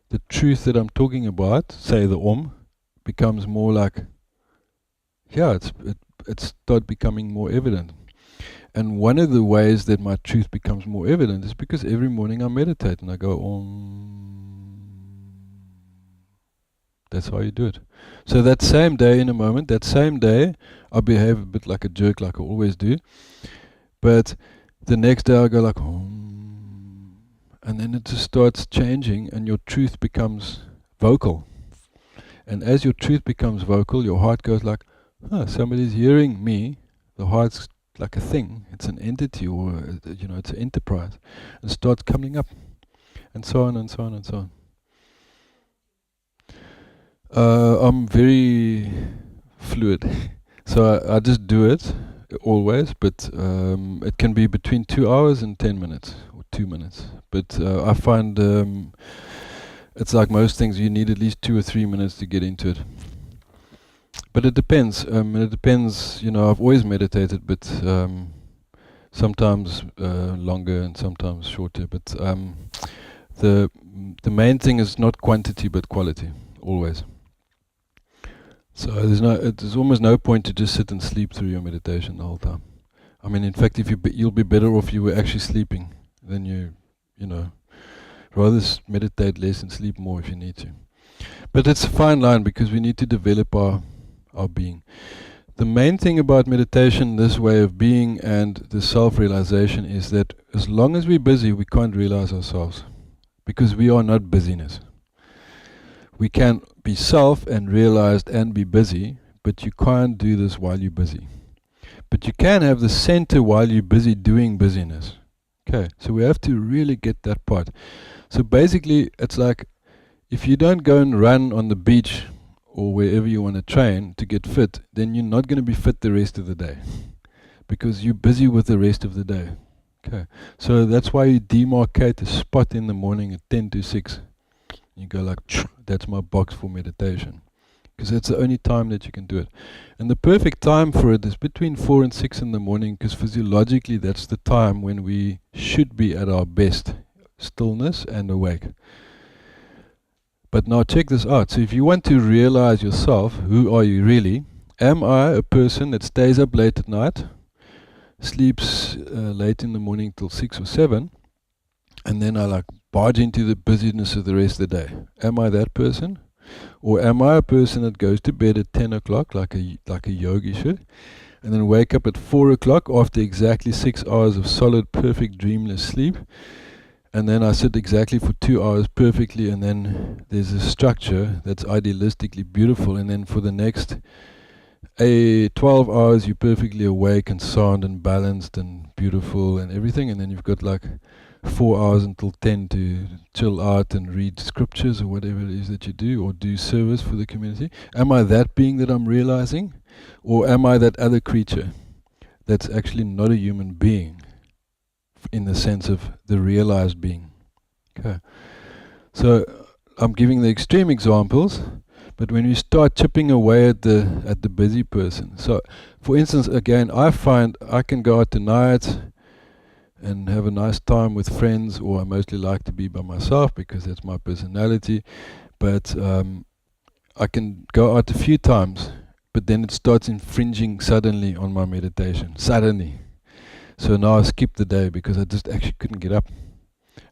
the truth that I'm talking about, say the Om, becomes more like, it starts becoming more evident. And one of the ways that my truth becomes more evident is because every morning I meditate and I go, Om. That's how you do it. So that same day, in a moment, that same day, I behave a bit like a jerk, like I always do. But the next day I go like, Om. And then it just starts changing and your truth becomes vocal. And as your truth becomes vocal, your heart goes like, somebody's hearing me. The heart's like a thing, it's an entity, or it's an enterprise, and starts coming up, and so on and so on and so on. I'm very fluid, so I just do it always, but it can be between 2 hours and 10 minutes, or 2 minutes. But I find it's like most things, you need at least 2 or 3 minutes to get into it. But it depends. I've always meditated, but sometimes longer and sometimes shorter. But the main thing is not quantity but quality, always. So there's almost no point to just sit and sleep through your meditation the whole time. I mean, in fact, if you'll be better off you were actually sleeping than rather meditate less and sleep more if you need to. But it's a fine line because we need to develop our being. The main thing about meditation, this way of being and the self-realization, is that as long as we're busy, we can't realize ourselves, because we are not busyness. We can be self and realized and be busy, but you can't do this while you're busy. But you can have the center while you're busy doing busyness. Okay, so we have to really get that part. So basically, it's like if you don't go and run on the beach or wherever you want to train to get fit, then you're not going to be fit the rest of the day, because you're busy with the rest of the day. Okay, so that's why you demarcate a spot in the morning at 10 to 6. You go like, that's my box for meditation, because that's the only time that you can do it. And the perfect time for it is between 4 and 6 in the morning, because physiologically that's the time when we should be at our best, stillness and awake. But now check this out. So if you want to realize yourself, who are you really? Am I a person that stays up late at night, sleeps late in the morning till 6 or 7, and then I like barge into the busyness of the rest of the day? Am I that person? Or am I a person that goes to bed at 10 o'clock like a yogi should, and then wake up at 4 o'clock after exactly 6 hours of solid, perfect, dreamless sleep, and then I sit exactly for 2 hours perfectly, and then there's a structure that's idealistically beautiful, and then for the next 12 hours you're perfectly awake and sound and balanced and beautiful and everything, and then you've got like 4 hours until 10 to chill out and read scriptures or whatever it is that you do, or do service for the community. Am I that being that I'm realizing? Or am I that other creature that's actually not a human being in the sense of the realized being. Okay. So I'm giving the extreme examples, but when you start chipping away at the busy person. So for instance, again, I find I can go out tonight and have a nice time with friends, or I mostly like to be by myself because that's my personality. But I can go out a few times, but then it starts infringing suddenly on my meditation. Suddenly. So now I skip the day because I just actually couldn't get up.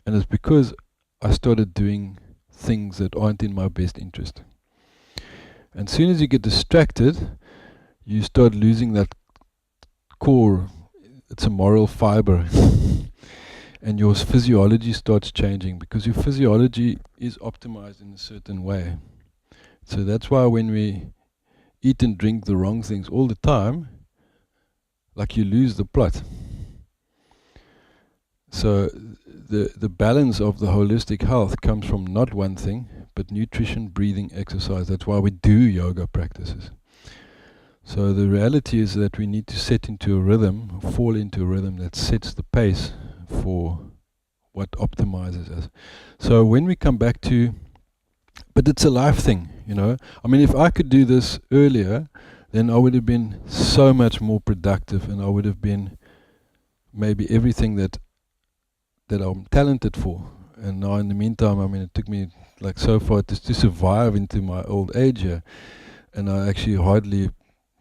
And it's because I started doing things that aren't in my best interest. And as soon as you get distracted, you start losing that core. It's a moral fiber. And your physiology starts changing because your physiology is optimized in a certain way. So that's why when we eat and drink the wrong things all the time, like you lose the plot. So the balance of the holistic health comes from not one thing, but nutrition, breathing, exercise. That's why we do yoga practices. So the reality is that we need to set into a rhythm, fall into a rhythm that sets the pace for what optimizes us. So when we come back to, but it's a life thing, you know. I mean, if I could do this earlier, then I would have been so much more productive, and I would have been maybe everything that I'm talented for. And now in the meantime, I mean, it took me like so far to survive into my old age here, and I actually hardly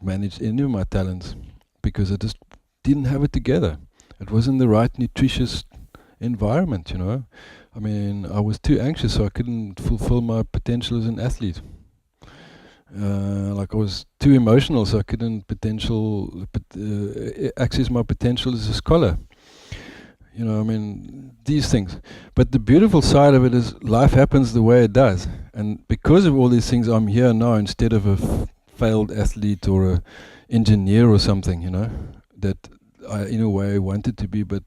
managed any of my talents because I just didn't have it together. It wasn't the right nutritious environment, you know. I mean, I was too anxious, so I couldn't fulfill my potential as an athlete. Like I was too emotional, so I couldn't access my potential as a scholar. You know, I mean, these things. But the beautiful side of it is life happens the way it does. And because of all these things, I'm here now instead of a failed athlete or a engineer or something, you know, that I, in a way, wanted to be, but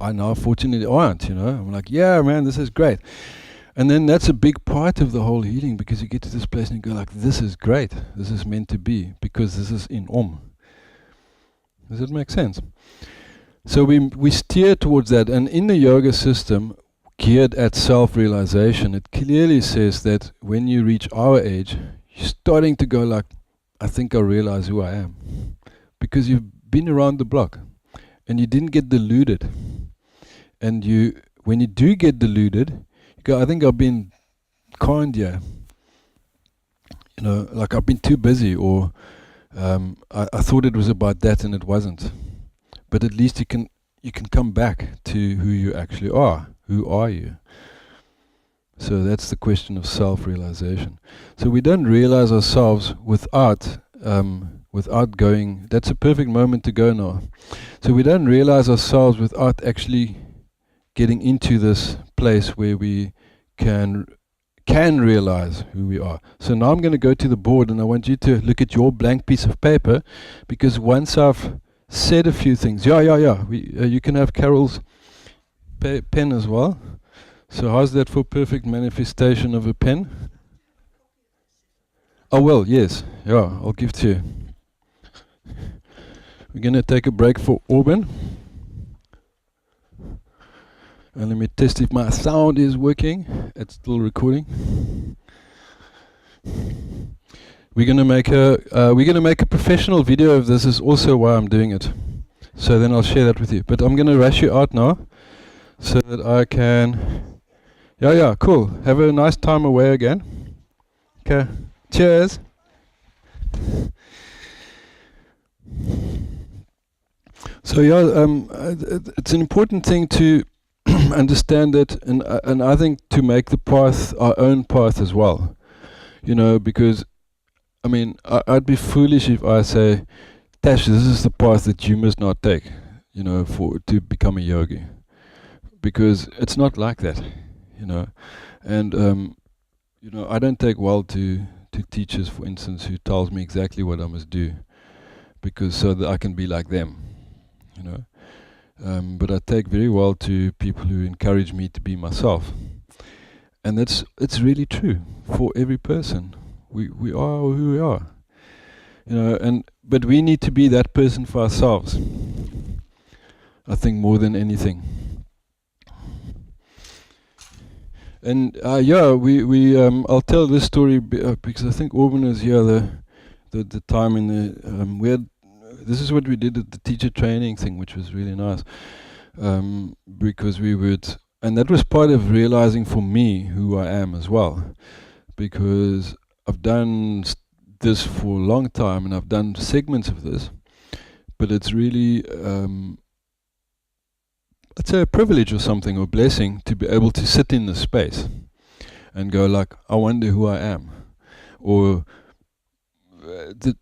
I now fortunately aren't, you know. I'm like, yeah, man, this is great. And then that's a big part of the whole healing, because you get to this place and you go like, this is great. This is meant to be, because this is in Om. Does it make sense? So we steer towards that, and in the yoga system, geared at self-realization, it clearly says that when you reach our age, you're starting to go like, I think I realize who I am. Because you've been around the block, and you didn't get deluded. And when you do get deluded, you go, I think I've been kind here. You know, like I've been too busy, or I thought it was about that and it wasn't. But at least you can come back to who you actually are. Who are you? So that's the question of self-realization. So we don't realize ourselves without going. That's a perfect moment to go now. So we don't realize ourselves without actually getting into this place where we can realize who we are. So now I'm going to go to the board, and I want you to look at your blank piece of paper, because once I've said a few things. You can have Carol's pen as well. So how's that for perfect manifestation of a pen? Oh, well, yes. Yeah, I'll give to you. We're going to take a break for Orban. And let me test if my sound is working. It's still recording. We're going to make a professional video of this. Is also why I'm doing it. So then I'll share that with you. But I'm going to rush you out now, so that I can. Yeah, cool. Have a nice time away again. Okay. Cheers. So it's an important thing to understand that, and I think to make the path our own path as well. You know, because I mean, I'd be foolish if I say, Tash, this is the path that you must not take, you know, to become a yogi. Because it's not like that, you know. And, you know, I don't take well to teachers, for instance, who tells me exactly what I must do, because so that I can be like them, you know. But I take very well to people who encourage me to be myself. And it's really true for every person. We are who we are. But we need to be that person for ourselves, I think, more than anything. And I'll tell this story because I think Orban is here the time in the this is what we did at the teacher training thing, which was really nice, because and that was part of realizing for me who I am as well, because I've done this for a long time and I've done segments of this, but it's really I'd say a privilege or something, or blessing, to be able to sit in the space and go like, I wonder who I am. Or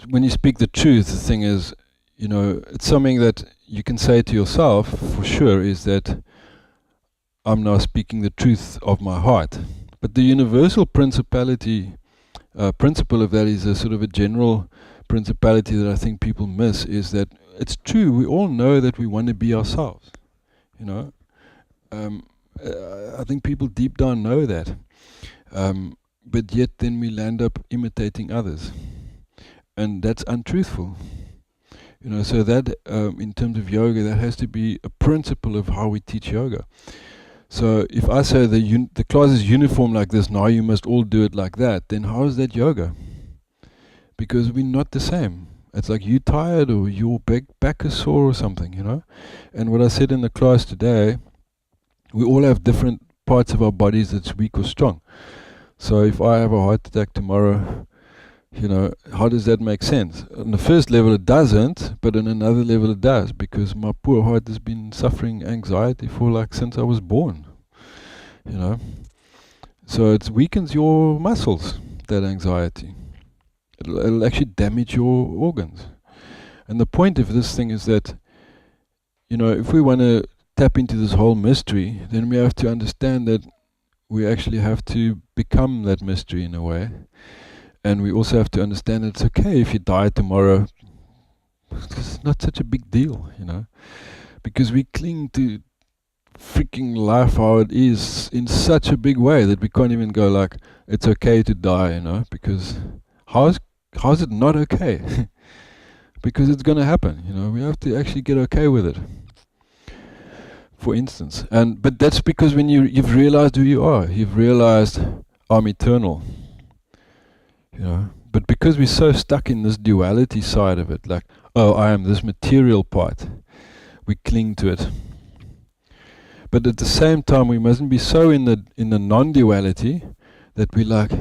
when you speak the truth, the thing is, it's something that you can say to yourself for sure, is that I'm now speaking the truth of my heart. But the universal principle of that is a sort of a general principality that I think people miss, is that it's true, we all know that we want to be ourselves. I think people deep down know that, but yet then we land up imitating others, and that's untruthful. So that in terms of yoga, that has to be a principle of how we teach yoga. So if I say the class is uniform like this, now you must all do it like that, then how is that yoga? Because we're not the same. It's like you tired or your back is sore or something, And what I said in the class today, we all have different parts of our bodies that's weak or strong. So if I have a heart attack tomorrow, how does that make sense? On the first level it doesn't, but on another level it does, because my poor heart has been suffering anxiety for since I was born, So it weakens your muscles, that anxiety. It'll actually damage your organs. And the point of this thing is that, if we want to tap into this whole mystery, then we have to understand that we actually have to become that mystery in a way. And we also have to understand that it's okay if you die tomorrow. It's not such a big deal, Because we cling to freaking life how it is in such a big way that we can't even go like, it's okay to die, Because how's it not okay? Because it's going to happen, We have to actually get okay with it. For instance, but that's because when you've realized who you are, you've realized I'm eternal, But because we're so stuck in this duality side of it, like, oh, I am this material part, we cling to it. But at the same time, we mustn't be so in the non-duality that we like.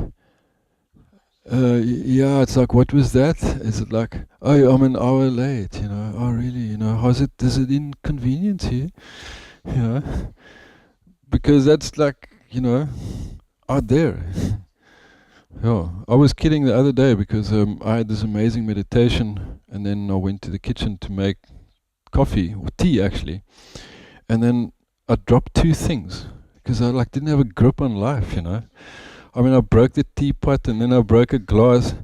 It's like, what was that? Is it like, oh, I'm an hour late, Oh, really, how's it? Does it inconvenience you? Because that's like, out there. Yeah, I was kidding the other day because I had this amazing meditation, and then I went to the kitchen to make coffee, or tea actually, and then I dropped two things because I didn't have a grip on life, I broke the teapot and then I broke a glass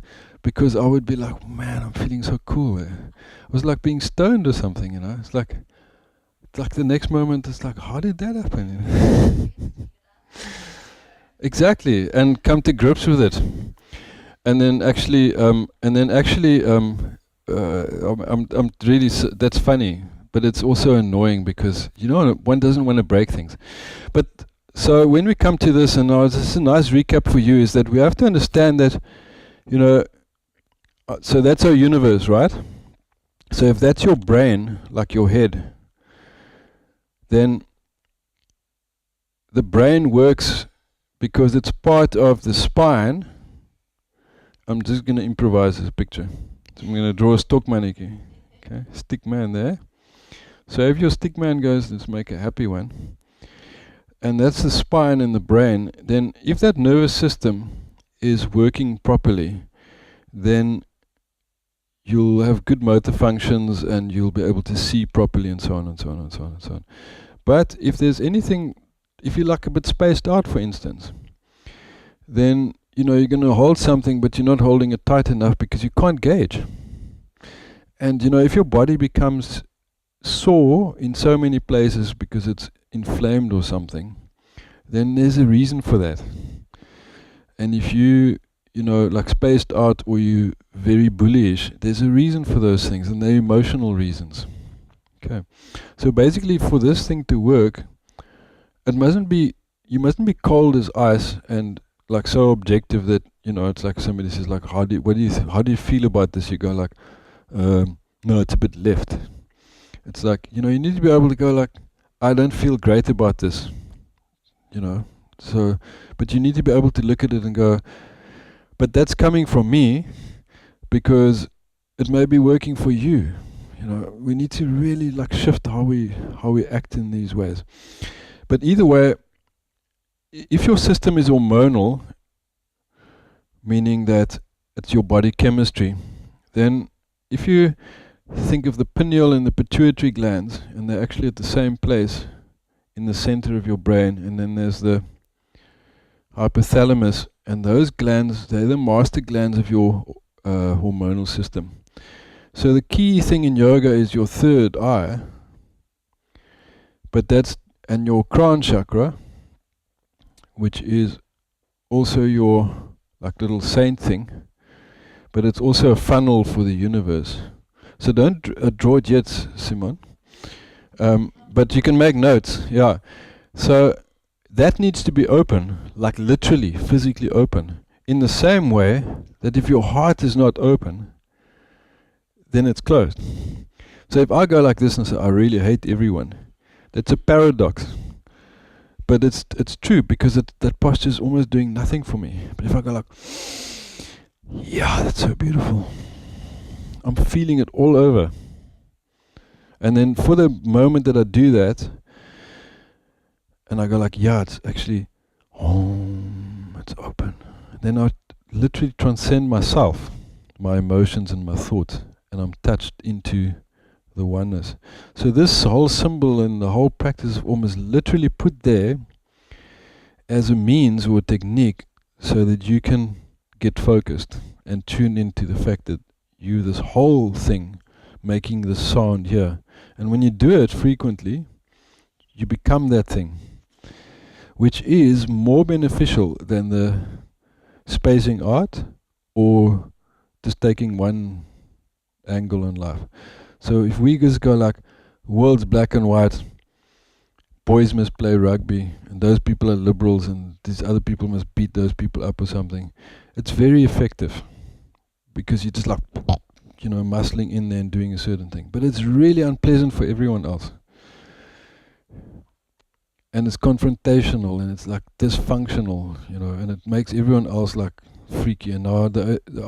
because I would be like, man, I'm feeling so cool. It was like being stoned or something, It's like the next moment, it's like, how did that happen? Exactly, and come to grips with it, and then actually, I'm really. That's funny, but it's also annoying because one doesn't want to break things. But so when we come to this, and now this is a nice recap for you, is that we have to understand that, so that's our universe, right? So if that's your brain, like your head, then the brain works because it's part of the spine. I'm just going to improvise this picture. So I'm going to draw a stokmannetjie. Okay, stick man there. So if your stick man goes, let's make a happy one. And that's the spine and the brain. Then if that nervous system is working properly, then you'll have good motor functions and you'll be able to see properly and so on and so on and so on and so on. But if there's anything, if you're like a bit spaced out, for instance, then you're going to hold something, but you're not holding it tight enough because you can't gauge. And if your body becomes sore in so many places because it's inflamed or something, then there's a reason for that. And if you like spaced out or you very bullish, there's a reason for those things, and they're emotional reasons. Okay. So basically for this thing to work, you mustn't be cold as ice and like so objective that, it's like somebody says like, how do you feel about this? You go like, no, it's a bit left. It's like, you need to be able to go like, I don't feel great about this. So, but you need to be able to look at it and go, but that's coming from me because it may be working for you. We need to really like shift how we act in these ways. But either way, if your system is hormonal, meaning that it's your body chemistry, then if you think of the pineal and the pituitary glands, and they're actually at the same place in the center of your brain, and then there's the hypothalamus, and those glands, they're the master glands of your hormonal system. So the key thing in yoga is your third eye, and your crown chakra, which is also your like little saint thing, but it's also a funnel for the universe. So don't draw it yet, Simon. But you can make notes, yeah. So that needs to be open, like literally, physically open. In the same way that if your heart is not open, then it's closed. So if I go like this and say, I really hate everyone, that's a paradox. But it's true, because that posture is almost doing nothing for me. But if I go like, yeah, that's so beautiful, I'm feeling it all over. And then for the moment that I do that, and I go like, yeah, it's actually, it's open. Then I literally transcend myself, my emotions and my thoughts, and I'm touched into the oneness. So this whole symbol and the whole practice of Om is literally put there as a means or a technique so that you can get focused and tune into the fact that you, this whole thing, making the sound here. And when you do it frequently, you become that thing, which is more beneficial than the spacing out or just taking one angle in life. So if we just go like, world's black and white, boys must play rugby, and those people are liberals, and these other people must beat those people up or something, it's very effective, because you're just like, muscling in there and doing a certain thing. But it's really unpleasant for everyone else. And it's confrontational, and it's like dysfunctional, and it makes everyone else like freaky. And now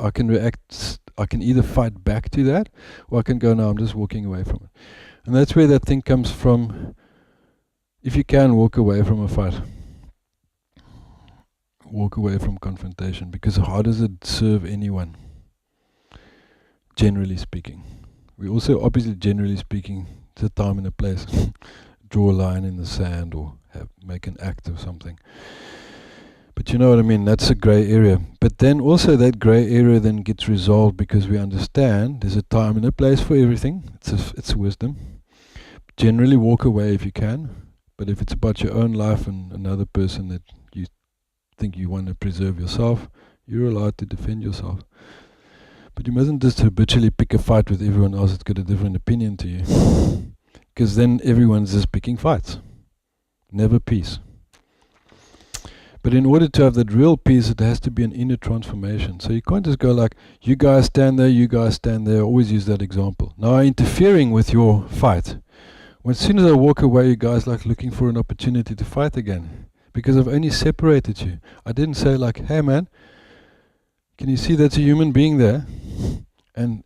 I can react, I can either fight back to that, or I can go, no, I'm just walking away from it. And that's where that thing comes from. If you can, walk away from a fight. Walk away from confrontation, because how does it serve anyone? Generally speaking. We also, obviously, generally speaking, it's a time and a place. Draw a line in the sand, or make an act of something. But you know what I mean, that's a grey area. But then also that grey area then gets resolved, because we understand there's a time and a place for everything. It's wisdom. Generally walk away if you can. But if it's about your own life and another person that you think you want to preserve yourself, you're allowed to defend yourself. But you mustn't just habitually pick a fight with everyone else that's got a different opinion to you. Because then everyone's just picking fights. Never peace. But in order to have that real peace, it has to be an inner transformation. So you can't just go like, you guys stand there, you guys stand there. I always use that example. Now interfering with your fight. As soon as I walk away, you guys like looking for an opportunity to fight again. Because I've only separated you. I didn't say like, hey man, can you see that's a human being there? And,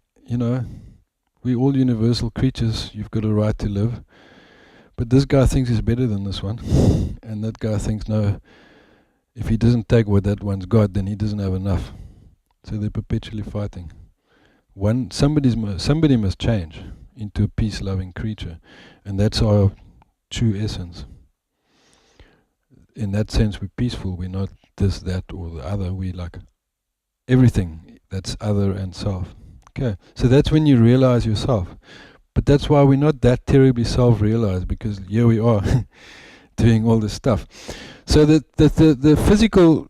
we're all universal creatures. You've got a right to live. But this guy thinks he's better than this one. And that guy thinks, no, if he doesn't take what that one's got, then he doesn't have enough. So they're perpetually fighting. Somebody must change into a peace-loving creature. And that's our true essence. In that sense, we're peaceful. We're not this, that, or the other. We like everything that's other and self. Okay, so that's when you realize yourself. But that's why we're not that terribly self-realized, because here we are doing all this stuff. So the physical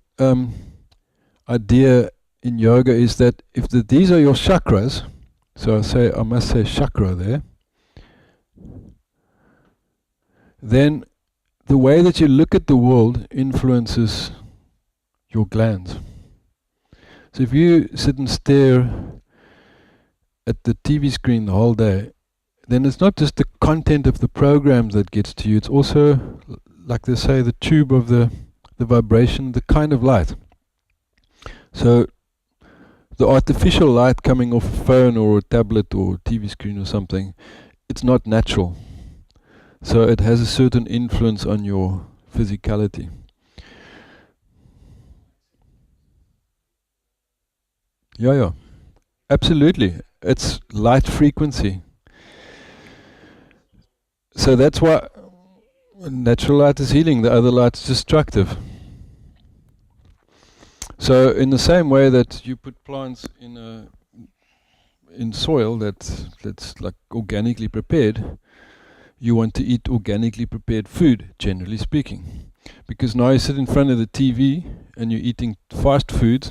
idea in yoga is that if these are your chakras, so I must say chakra there, then the way that you look at the world influences your glands. So if you sit and stare at the TV screen the whole day, then it's not just the content of the programs that gets to you, it's also, like they say, the tube of the vibration, the kind of light. So the artificial light coming off a phone or a tablet or TV screen or something, it's not natural. So it has a certain influence on your physicality. Yeah. Absolutely. It's light frequency. So that's why natural light is healing, the other light is destructive. So in the same way that you put plants in soil that's like organically prepared, you want to eat organically prepared food, generally speaking. Because now you sit in front of the TV and you're eating fast food,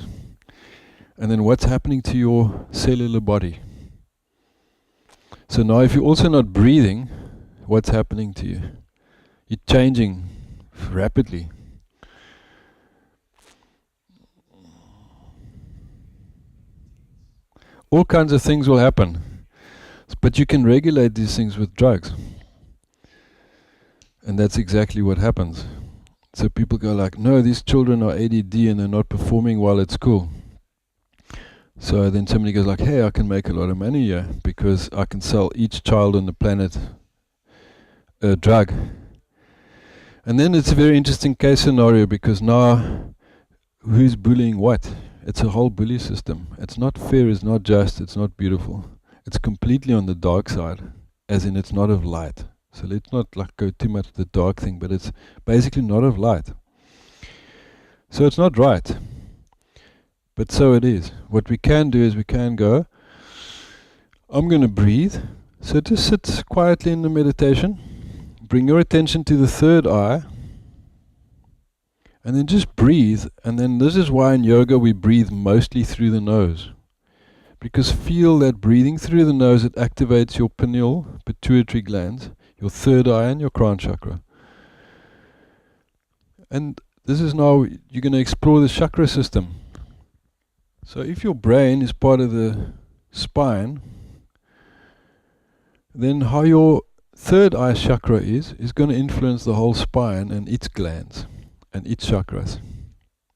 and then what's happening to your cellular body? So now if you're also not breathing, what's happening to you? You're changing rapidly. All kinds of things will happen. But you can regulate these things with drugs. And that's exactly what happens. So people go like, no, these children are ADD and they're not performing well at school. So then somebody goes like, hey, I can make a lot of money here because I can sell each child on the planet a drug. And then it's a very interesting case scenario, because now who's bullying what? It's a whole bully system. It's not fair, it's not just, it's not beautiful. It's completely on the dark side, as in it's not of light. So let's not like go too much to the dark thing, but it's basically not of light. So it's not right. But so it is. What we can do is we can go, I'm going to breathe. So just sit quietly in the meditation. Bring your attention to the third eye. And then just breathe. And then this is why in yoga we breathe mostly through the nose. Because feel that breathing through the nose, it activates your pineal, pituitary glands, your third eye and your crown chakra. And this is now, you're going to explore the chakra system. So if your brain is part of the spine, then how your third eye chakra is going to influence the whole spine and its glands and its chakras.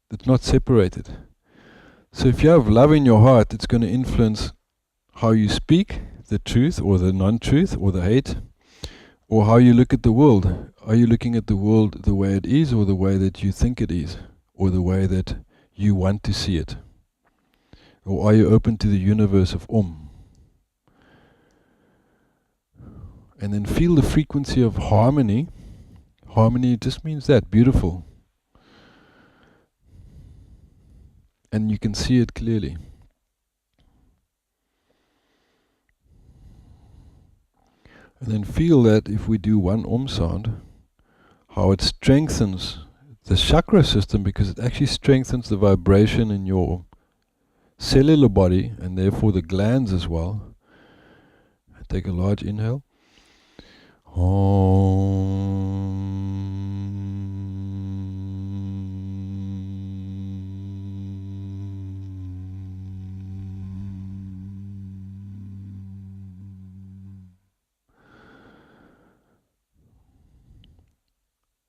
It's not separated. So if you have love in your heart, it's going to influence how you speak, the truth or the non-truth or the hate, or how you look at the world. Are you looking at the world the way it is, or the way that you think it is, or the way that you want to see it? Or are you open to the universe of Om? And then feel the frequency of harmony. Harmony just means that, beautiful. And you can see it clearly. And then feel that if we do one Om sound, how it strengthens the chakra system, because it actually strengthens the vibration in your cellular body and therefore the glands as well. Take a large inhale.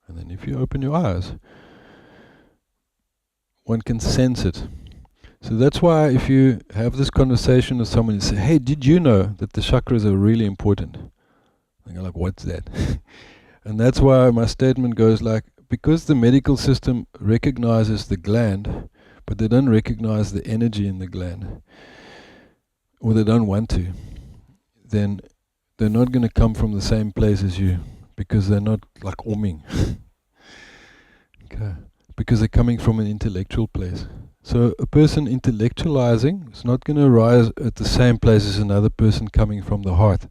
And then if you open your eyes, one can sense it. So that's why if you have this conversation with someone and say, hey, did you know that the chakras are really important? And you're like, what's that? And that's why my statement goes like, because the medical system recognizes the gland, but they don't recognize the energy in the gland, or they don't want to, then they're not going to come from the same place as you, because they're not like oming. Okay. Because they're coming from an intellectual place. So a person intellectualizing is not going to arise at the same place as another person coming from the heart.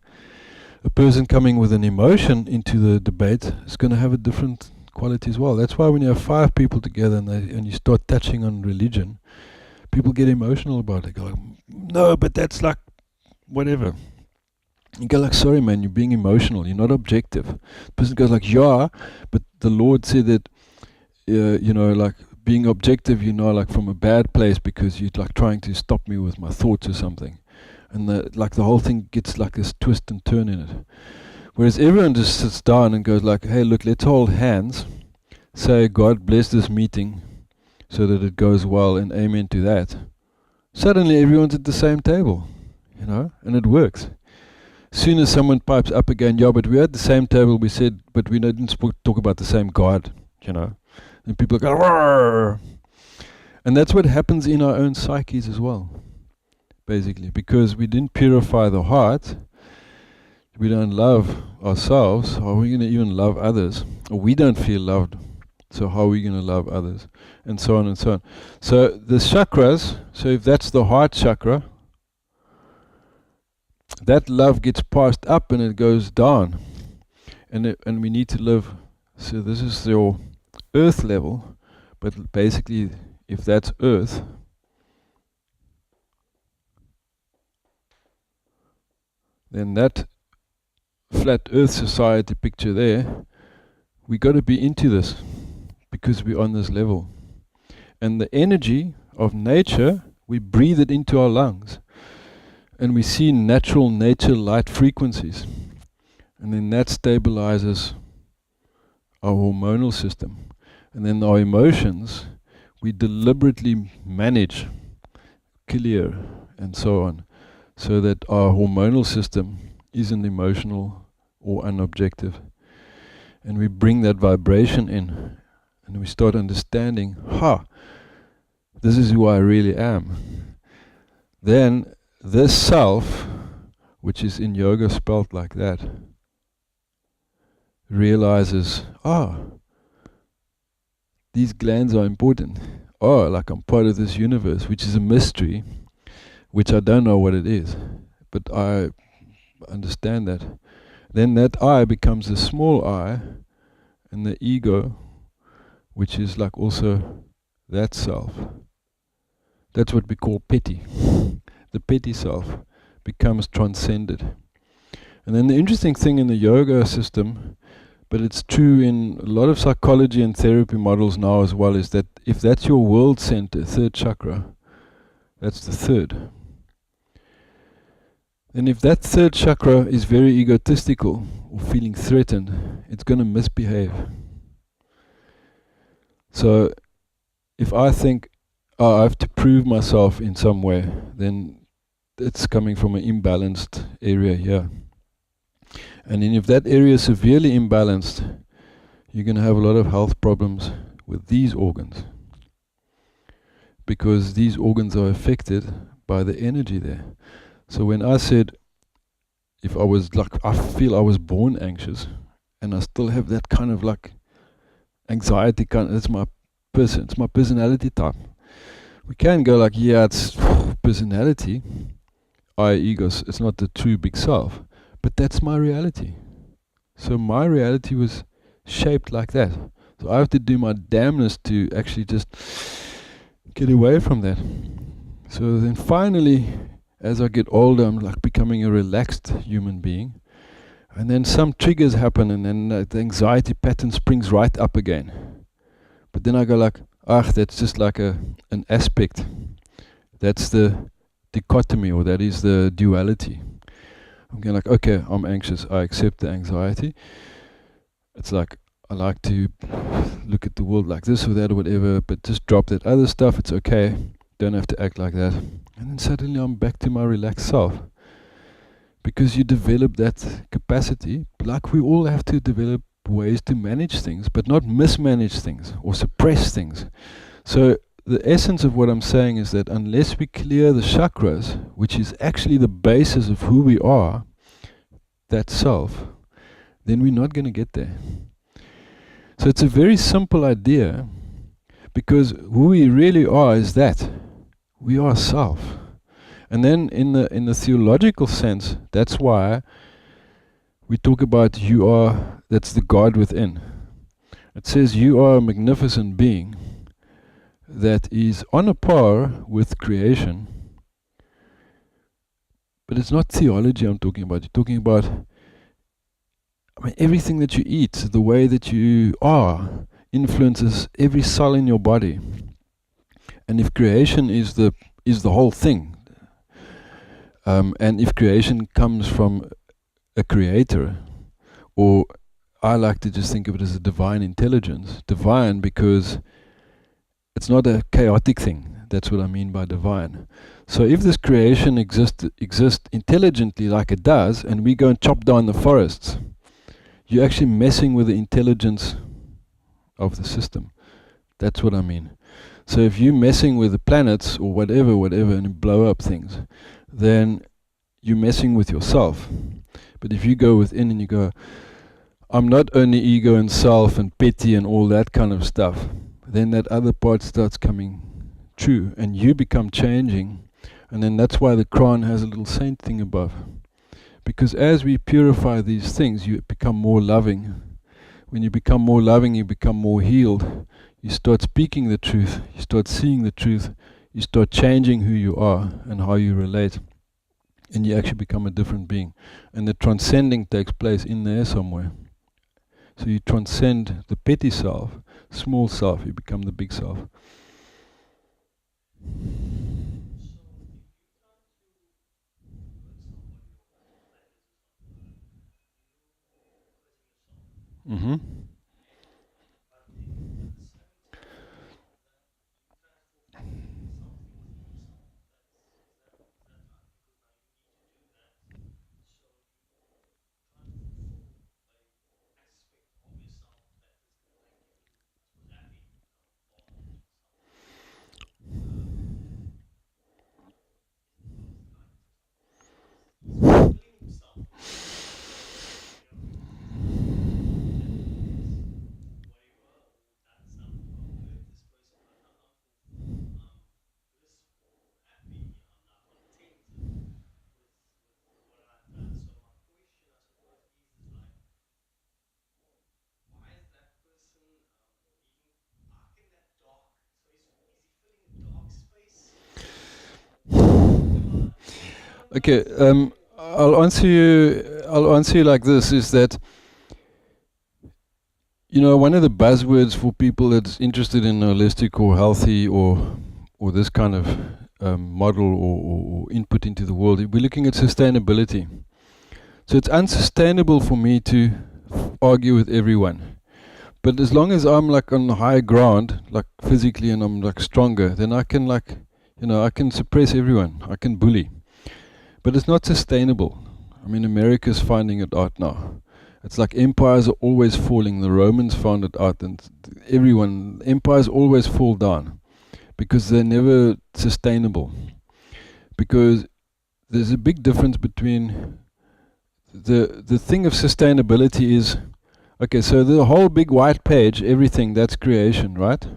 A person coming with an emotion into the debate is going to have a different quality as well. That's why when you have 5 people together and you start touching on religion, people get emotional about it. They go like, no, but that's like whatever. You go like, sorry man, you're being emotional, you're not objective. The person goes like, yeah, but the Lord said that, like being objective, like from a bad place because you're like trying to stop me with my thoughts or something. And the whole thing gets like this twist and turn in it. Whereas everyone just sits down and goes like, hey, look, let's hold hands, say, God bless this meeting so that it goes well, and amen to that. Suddenly everyone's at the same table, and it works. Soon as someone pipes up again, yeah, but we're at the same table, we said, but we didn't talk about the same God, And people go, roar! And that's what happens in our own psyches as well, basically, because we didn't purify the heart. We don't love ourselves. How are we going to even love others? Or we don't feel loved, so how are we going to love others? And so on and so on. So the chakras, so if that's the heart chakra, that love gets passed up and it goes down. And we need to live, so this is your earth level, but basically if that's earth, then that flat earth society picture there, we got to be into this because we're on this level. And the energy of nature, we breathe it into our lungs. And we see natural nature light frequencies. And then that stabilizes our hormonal system. And then our emotions, we deliberately manage, clear, and so on, so that our hormonal system isn't emotional or unobjective. And we bring that vibration in, and we start understanding, this is who I really am. Then this self, which is in yoga spelt like that, realizes, these glands are important. Like I'm part of this universe, which is a mystery, which I don't know what it is, but I understand that. Then that I becomes a small I, and the ego, which is like also that self. That's what we call petty. The petty self becomes transcended. And then the interesting thing in the yoga system, but it's true in a lot of psychology and therapy models now as well, is that if that's your world center, third chakra, that's the third. And if that third chakra is very egotistical or feeling threatened, it's going to misbehave. So if I think, I have to prove myself in some way, then it's coming from an imbalanced area here. And then if that area is severely imbalanced, you're going to have a lot of health problems with these organs. Because these organs are affected by the energy there. So when I said, if I was like, I feel I was born anxious, and I still have that kind of like anxiety it's my personality type. We can go like, yeah, it's personality, egos, it's not the true big self, but that's my reality. So my reality was shaped like that. So I have to do my damnness to actually just get away from that. So then finally, as I get older, I'm like becoming a relaxed human being. And then some triggers happen, and then the anxiety pattern springs right up again. But then I go like, that's just like an aspect. That's the dichotomy, or that is the duality. I'm going like, okay, I'm anxious. I accept the anxiety. It's like, I like to look at the world like this or that or whatever, but just drop that other stuff. It's okay. Don't have to act like that. And then suddenly I'm back to my relaxed self. Because you develop that capacity, like we all have to develop ways to manage things, but not mismanage things or suppress things. So the essence of what I'm saying is that unless we clear the chakras, which is actually the basis of who we are, that self, then we're not going to get there. So it's a very simple idea, because who we really are is that. We are self. And then in the theological sense, that's why we talk about you are, that's the God within. It says you are a magnificent being. that is on a par with creation, but it's not theology I'm talking about. You're talking about, I mean, everything that you eat, the way that you are, influences every cell in your body. And if creation is the whole thing, and if creation comes from a creator, or I like to just think of it as a divine intelligence. Divine because it's not a chaotic thing. That's what I mean by divine. So if this creation exists intelligently like it does, and we go and chop down the forests, you're actually messing with the intelligence of the system. That's what I mean. So if you're messing with the planets or whatever, and you blow up things, then you're messing with yourself. But if you go within and you go, I'm not only ego and self and petty and all that kind of stuff, then that other part starts coming true and you become changing. And then that's why the crown has a little saint thing above. Because as we purify these things, you become more loving. When you become more loving, you become more healed. You start speaking the truth, you start seeing the truth, you start changing who you are and how you relate. And you actually become a different being. And the transcending takes place in there somewhere. So you transcend the petty self, small self, you become the big self. Mm-hmm. Okay, I'll answer you like this, is that, you know, one of the buzzwords for people that's interested in holistic or healthy or this kind of model or input into the world, we're looking at sustainability. So it's unsustainable for me to argue with everyone. But as long as I'm like on high ground, like physically, and I'm like stronger, then I can I can suppress everyone. I can bully. But it's not sustainable. I mean, America's finding it out now. It's like empires are always falling. The Romans found it out, and empires always fall down because they're never sustainable. Because there's a big difference between the thing of sustainability is, okay, so the whole big white page, everything, that's creation, right?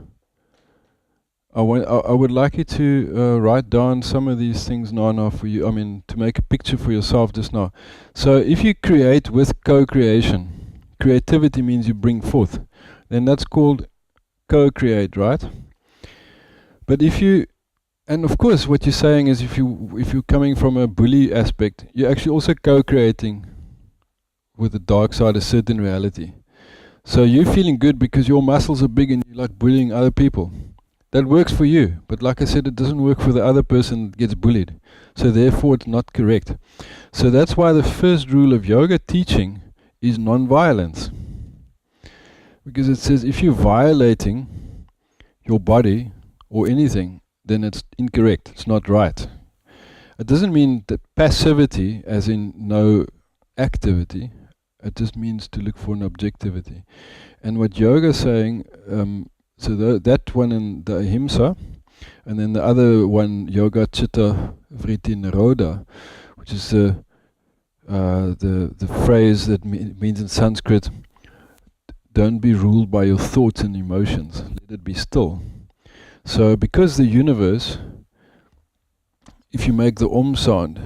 I would like you to write down some of these things now for you. I mean, to make a picture for yourself just now. So if you create with co-creation, creativity means you bring forth, then that's called co-create, right? But if you, and of course what you're saying is if you're coming from a bully aspect, you're actually also co-creating with the dark side a certain reality. So you're feeling good because your muscles are big and you like bullying other people. That works for you, but like I said, it doesn't work for the other person that gets bullied. So therefore it's not correct. So that's why the first rule of yoga teaching is non-violence. Because it says if you're violating your body or anything, then it's incorrect, it's not right. It doesn't mean that passivity, as in no activity, it just means to look for an objectivity. And what yoga is saying, so that one in the ahimsa, and then the other one, yoga chitta vritti nirodha, which is the phrase that means in Sanskrit, don't be ruled by your thoughts and emotions, let it be still. So because the universe, if you make the Om sound,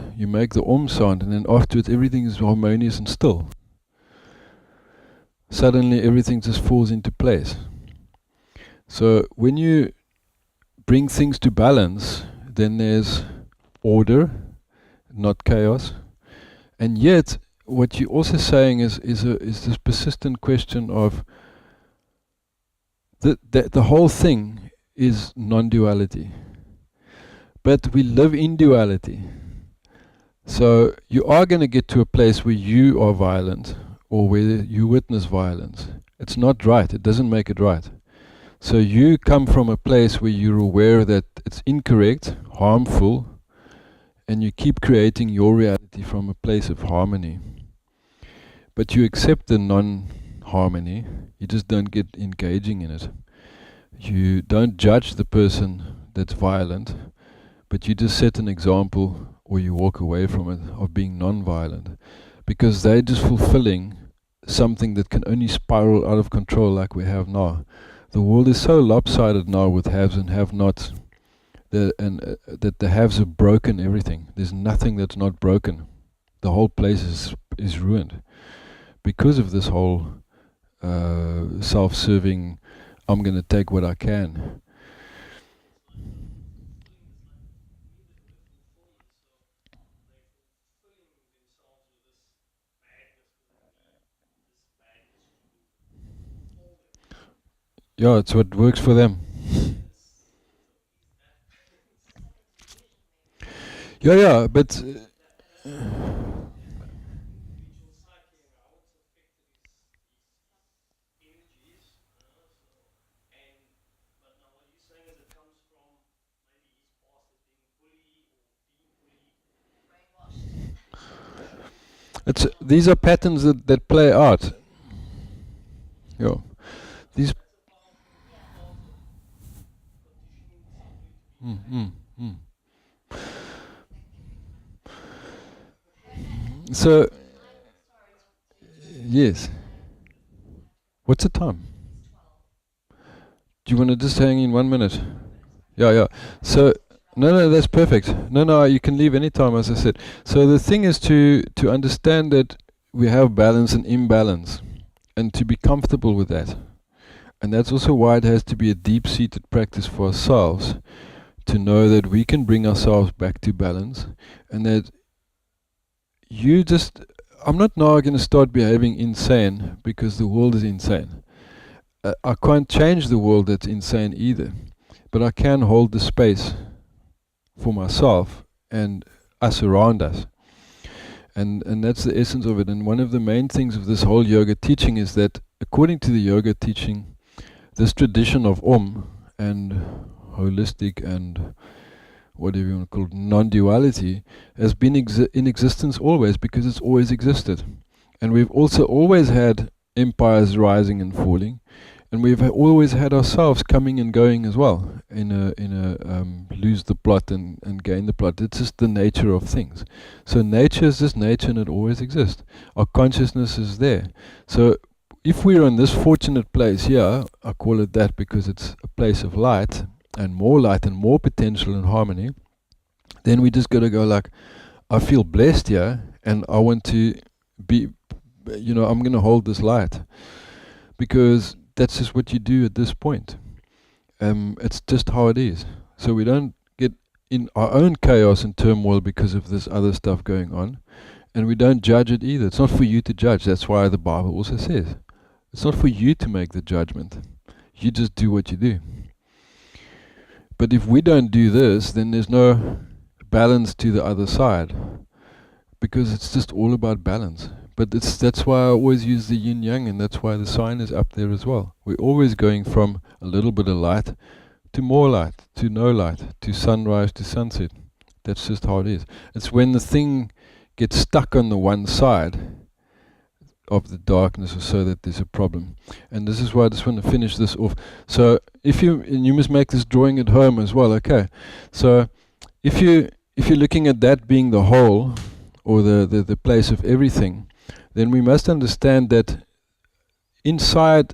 and then afterwards everything is harmonious and still. Suddenly everything just falls into place. So when you bring things to balance, then there's order, not chaos. And yet, what you're also saying is this persistent question of the whole thing is non-duality. But we live in duality. So you are going to get to a place where you are violent or where you witness violence. It's not right. It doesn't make it right. So you come from a place where you're aware that it's incorrect, harmful, and you keep creating your reality from a place of harmony. But you accept the non-harmony, you just don't get engaging in it. You don't judge the person that's violent, but you just set an example, or you walk away from it, of being non-violent. Because they're just fulfilling something that can only spiral out of control like we have now. The world is so lopsided now with haves and have-nots, that the haves have broken everything. There's nothing that's not broken. The whole place is ruined because of this whole self-serving, I'm going to take what I can. Yeah, it's what works for them. Yeah, but these are patterns that play out. Yeah, these. So, yes. What's the time? Do you want to just hang in 1 minute? Yeah. So, no, that's perfect. No, you can leave any time, as I said. So the thing is to understand that we have balance and imbalance, and to be comfortable with that. And that's also why it has to be a deep-seated practice for ourselves, to know that we can bring ourselves back to balance, and that I'm not now going to start behaving insane because the world is insane. I can't change the world that's insane either, but I can hold the space for myself and us around us. And that's the essence of it. And one of the main things of this whole yoga teaching is that, according to the yoga teaching, this tradition of and holistic and whatever you want to call it, non-duality, has been in existence always, because it's always existed. And we've also always had empires rising and falling, and we've always had ourselves coming and going as well, in a lose the plot and gain the plot. It's just the nature of things. So nature is just nature, and it always exists. Our consciousness is there. So if we're in this fortunate place here, I call it that because it's a place of light and more potential and harmony, then we just got to go like, I feel blessed here, and I want to be, I'm going to hold this light, because that's just what you do at this point. It's just how it is. So we don't get in our own chaos and turmoil because of this other stuff going on, and we don't judge it either. It's not for you to judge. That's why the Bible also says it's not for you to make the judgment. You just do what you do. But if we don't do this, then there's no balance to the other side, because it's just all about balance. But that's why I always use the yin-yang, and that's why the sign is up there as well. We're always going from a little bit of light to more light, to no light, to sunrise to sunset. That's just how it is. It's when the thing gets stuck on the one side of the darkness or so that there's a problem. And this is why I just want to finish this off. So if you must make this drawing at home as well, okay? So if you're looking at that being the whole, or the place of everything, then we must understand that inside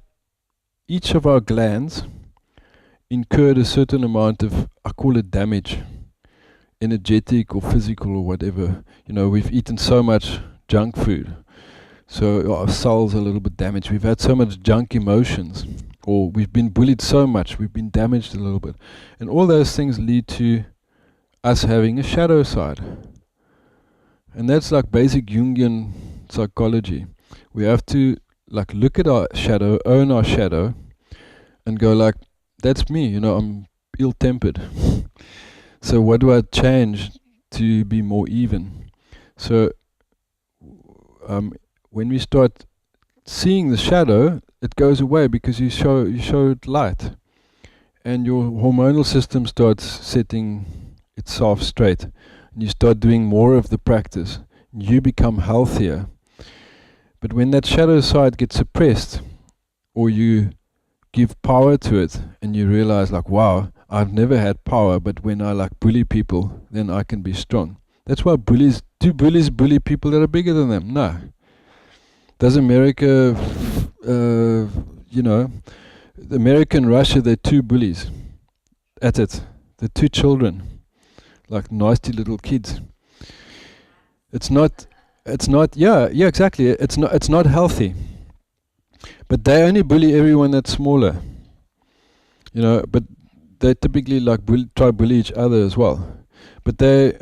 each of our glands incurred a certain amount of, I call it damage, energetic or physical or whatever. We've eaten so much junk food, so our cells are a little bit damaged. We've had so much junk emotions. or we've been bullied so much, we've been damaged a little bit. And all those things lead to us having a shadow side. And that's like basic Jungian psychology. We have to like look at our shadow, own our shadow, and go like, that's me, I'm ill-tempered. So what do I change to be more even? So when we start seeing the shadow, it goes away because you show it light, and your hormonal system starts setting itself straight, and you start doing more of the practice. You become healthier. But when that shadow side gets suppressed, or you give power to it, and you realize like, wow, I've never had power, but when I like bully people, then I can be strong. That's why bullies bully people that are bigger than them? No. Does America, America and Russia, they're two bullies at it. They're two children, like nasty little kids. It's not, yeah, exactly. It's not healthy. But they only bully everyone that's smaller. But they typically like try to bully each other as well. But they,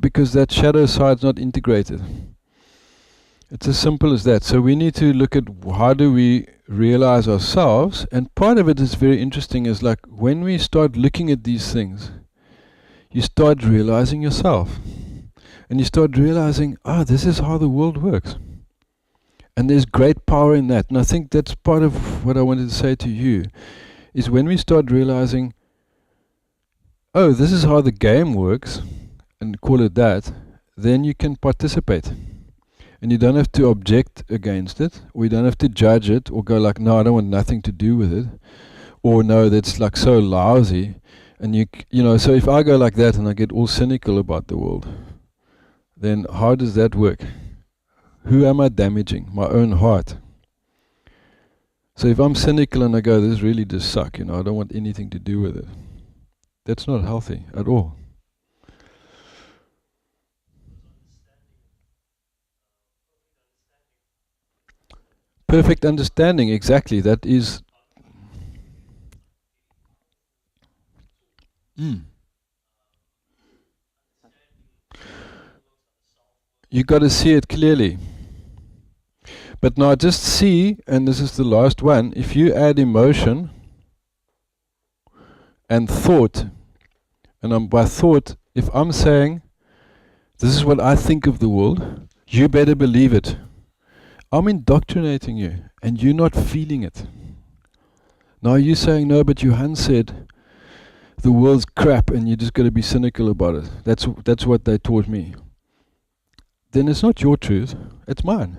because that shadow side's not integrated. It's as simple as that. So we need to look at how do we realize ourselves, and part of it is very interesting, is like when we start looking at these things, you start realizing yourself. And you start realizing, this is how the world works. And there's great power in that. And I think that's part of what I wanted to say to you, is when we start realizing, this is how the game works, and call it that, then you can participate. And you don't have to object against it, or you don't have to judge it, or go like, no, I don't want nothing to do with it, or no, that's like so lousy. And so if I go like that and I get all cynical about the world, then how does that work? Who am I damaging? My own heart. So if I'm cynical and I go, this really does suck, I don't want anything to do with it, that's not healthy at all. Perfect understanding, exactly. That is. You got to see it clearly. But now just see, and this is the last one, if you add emotion and thought, and by thought, if I'm saying, this is what I think of the world, you better believe it. I'm indoctrinating you, and you're not feeling it. Now you're saying, no, but Johann said the world's crap, and you just got to be cynical about it. That's what they taught me. Then it's not your truth, it's mine.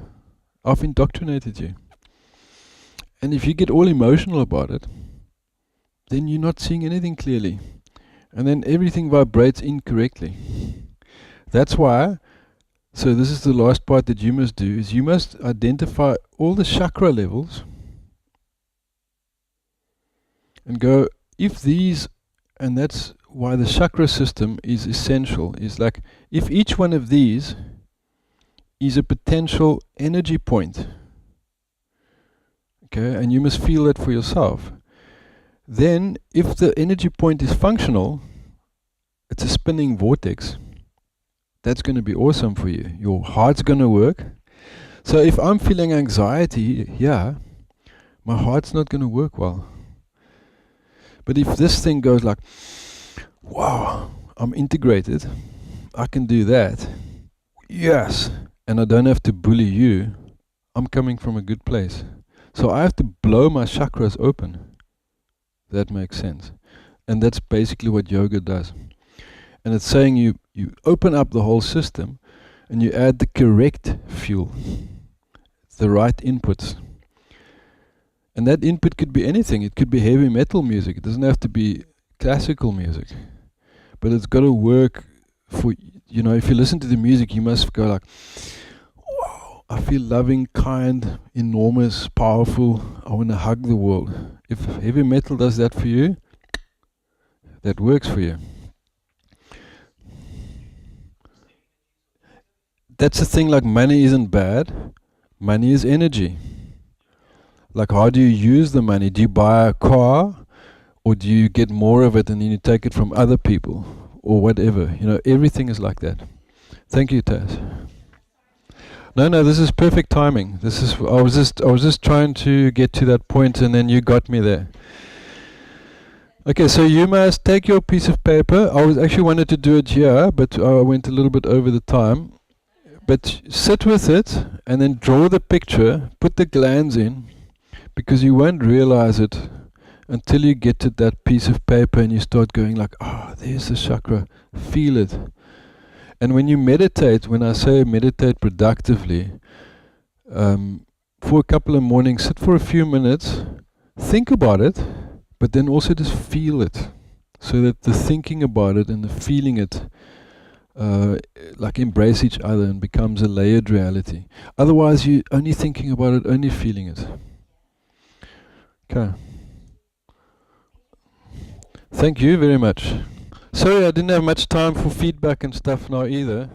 I've indoctrinated you. And if you get all emotional about it, then you're not seeing anything clearly. And then everything vibrates incorrectly. That's why, so this is the last part that you must do, is you must identify all the chakra levels and go, if these, and that's why the chakra system is essential, is like, if each one of these is a potential energy point, okay, and you must feel that for yourself, then if the energy point is functional, it's a spinning vortex, that's going to be awesome for you. Your heart's going to work. So if I'm feeling anxiety, my heart's not going to work well. But if this thing goes like, wow, I'm integrated, I can do that, yes, and I don't have to bully you, I'm coming from a good place. So I have to blow my chakras open. That makes sense. And that's basically what yoga does. And it's saying you open up the whole system and you add the correct fuel, the right inputs. And that input could be anything. It could be heavy metal music. It doesn't have to be classical music. But it's got to work for, if you listen to the music, you must go like, wow, I feel loving, kind, enormous, powerful. I want to hug the world. If heavy metal does that for you, that works for you. That's the thing, like money isn't bad. Money is energy. Like, how do you use the money? Do you buy a car, or do you get more of it and then you take it from other people, or whatever? You know, everything is like that. Thank you, Taz. No, this is perfect timing. This is I was just trying to get to that point, and then you got me there. Okay, so you must take your piece of paper. I was actually wanted to do it here, but I went a little bit over the time. But sit with it and then draw the picture, put the glands in, because you won't realize it until you get to that piece of paper and you start going like, oh, there's the chakra, feel it. And when you meditate, when I say meditate productively, for a couple of mornings, sit for a few minutes, think about it, but then also just feel it, so that the thinking about it and the feeling it like embrace each other and becomes a layered reality. Otherwise, you're only thinking about it, only feeling it. Okay. Thank you very much. Sorry I didn't have much time for feedback and stuff now either.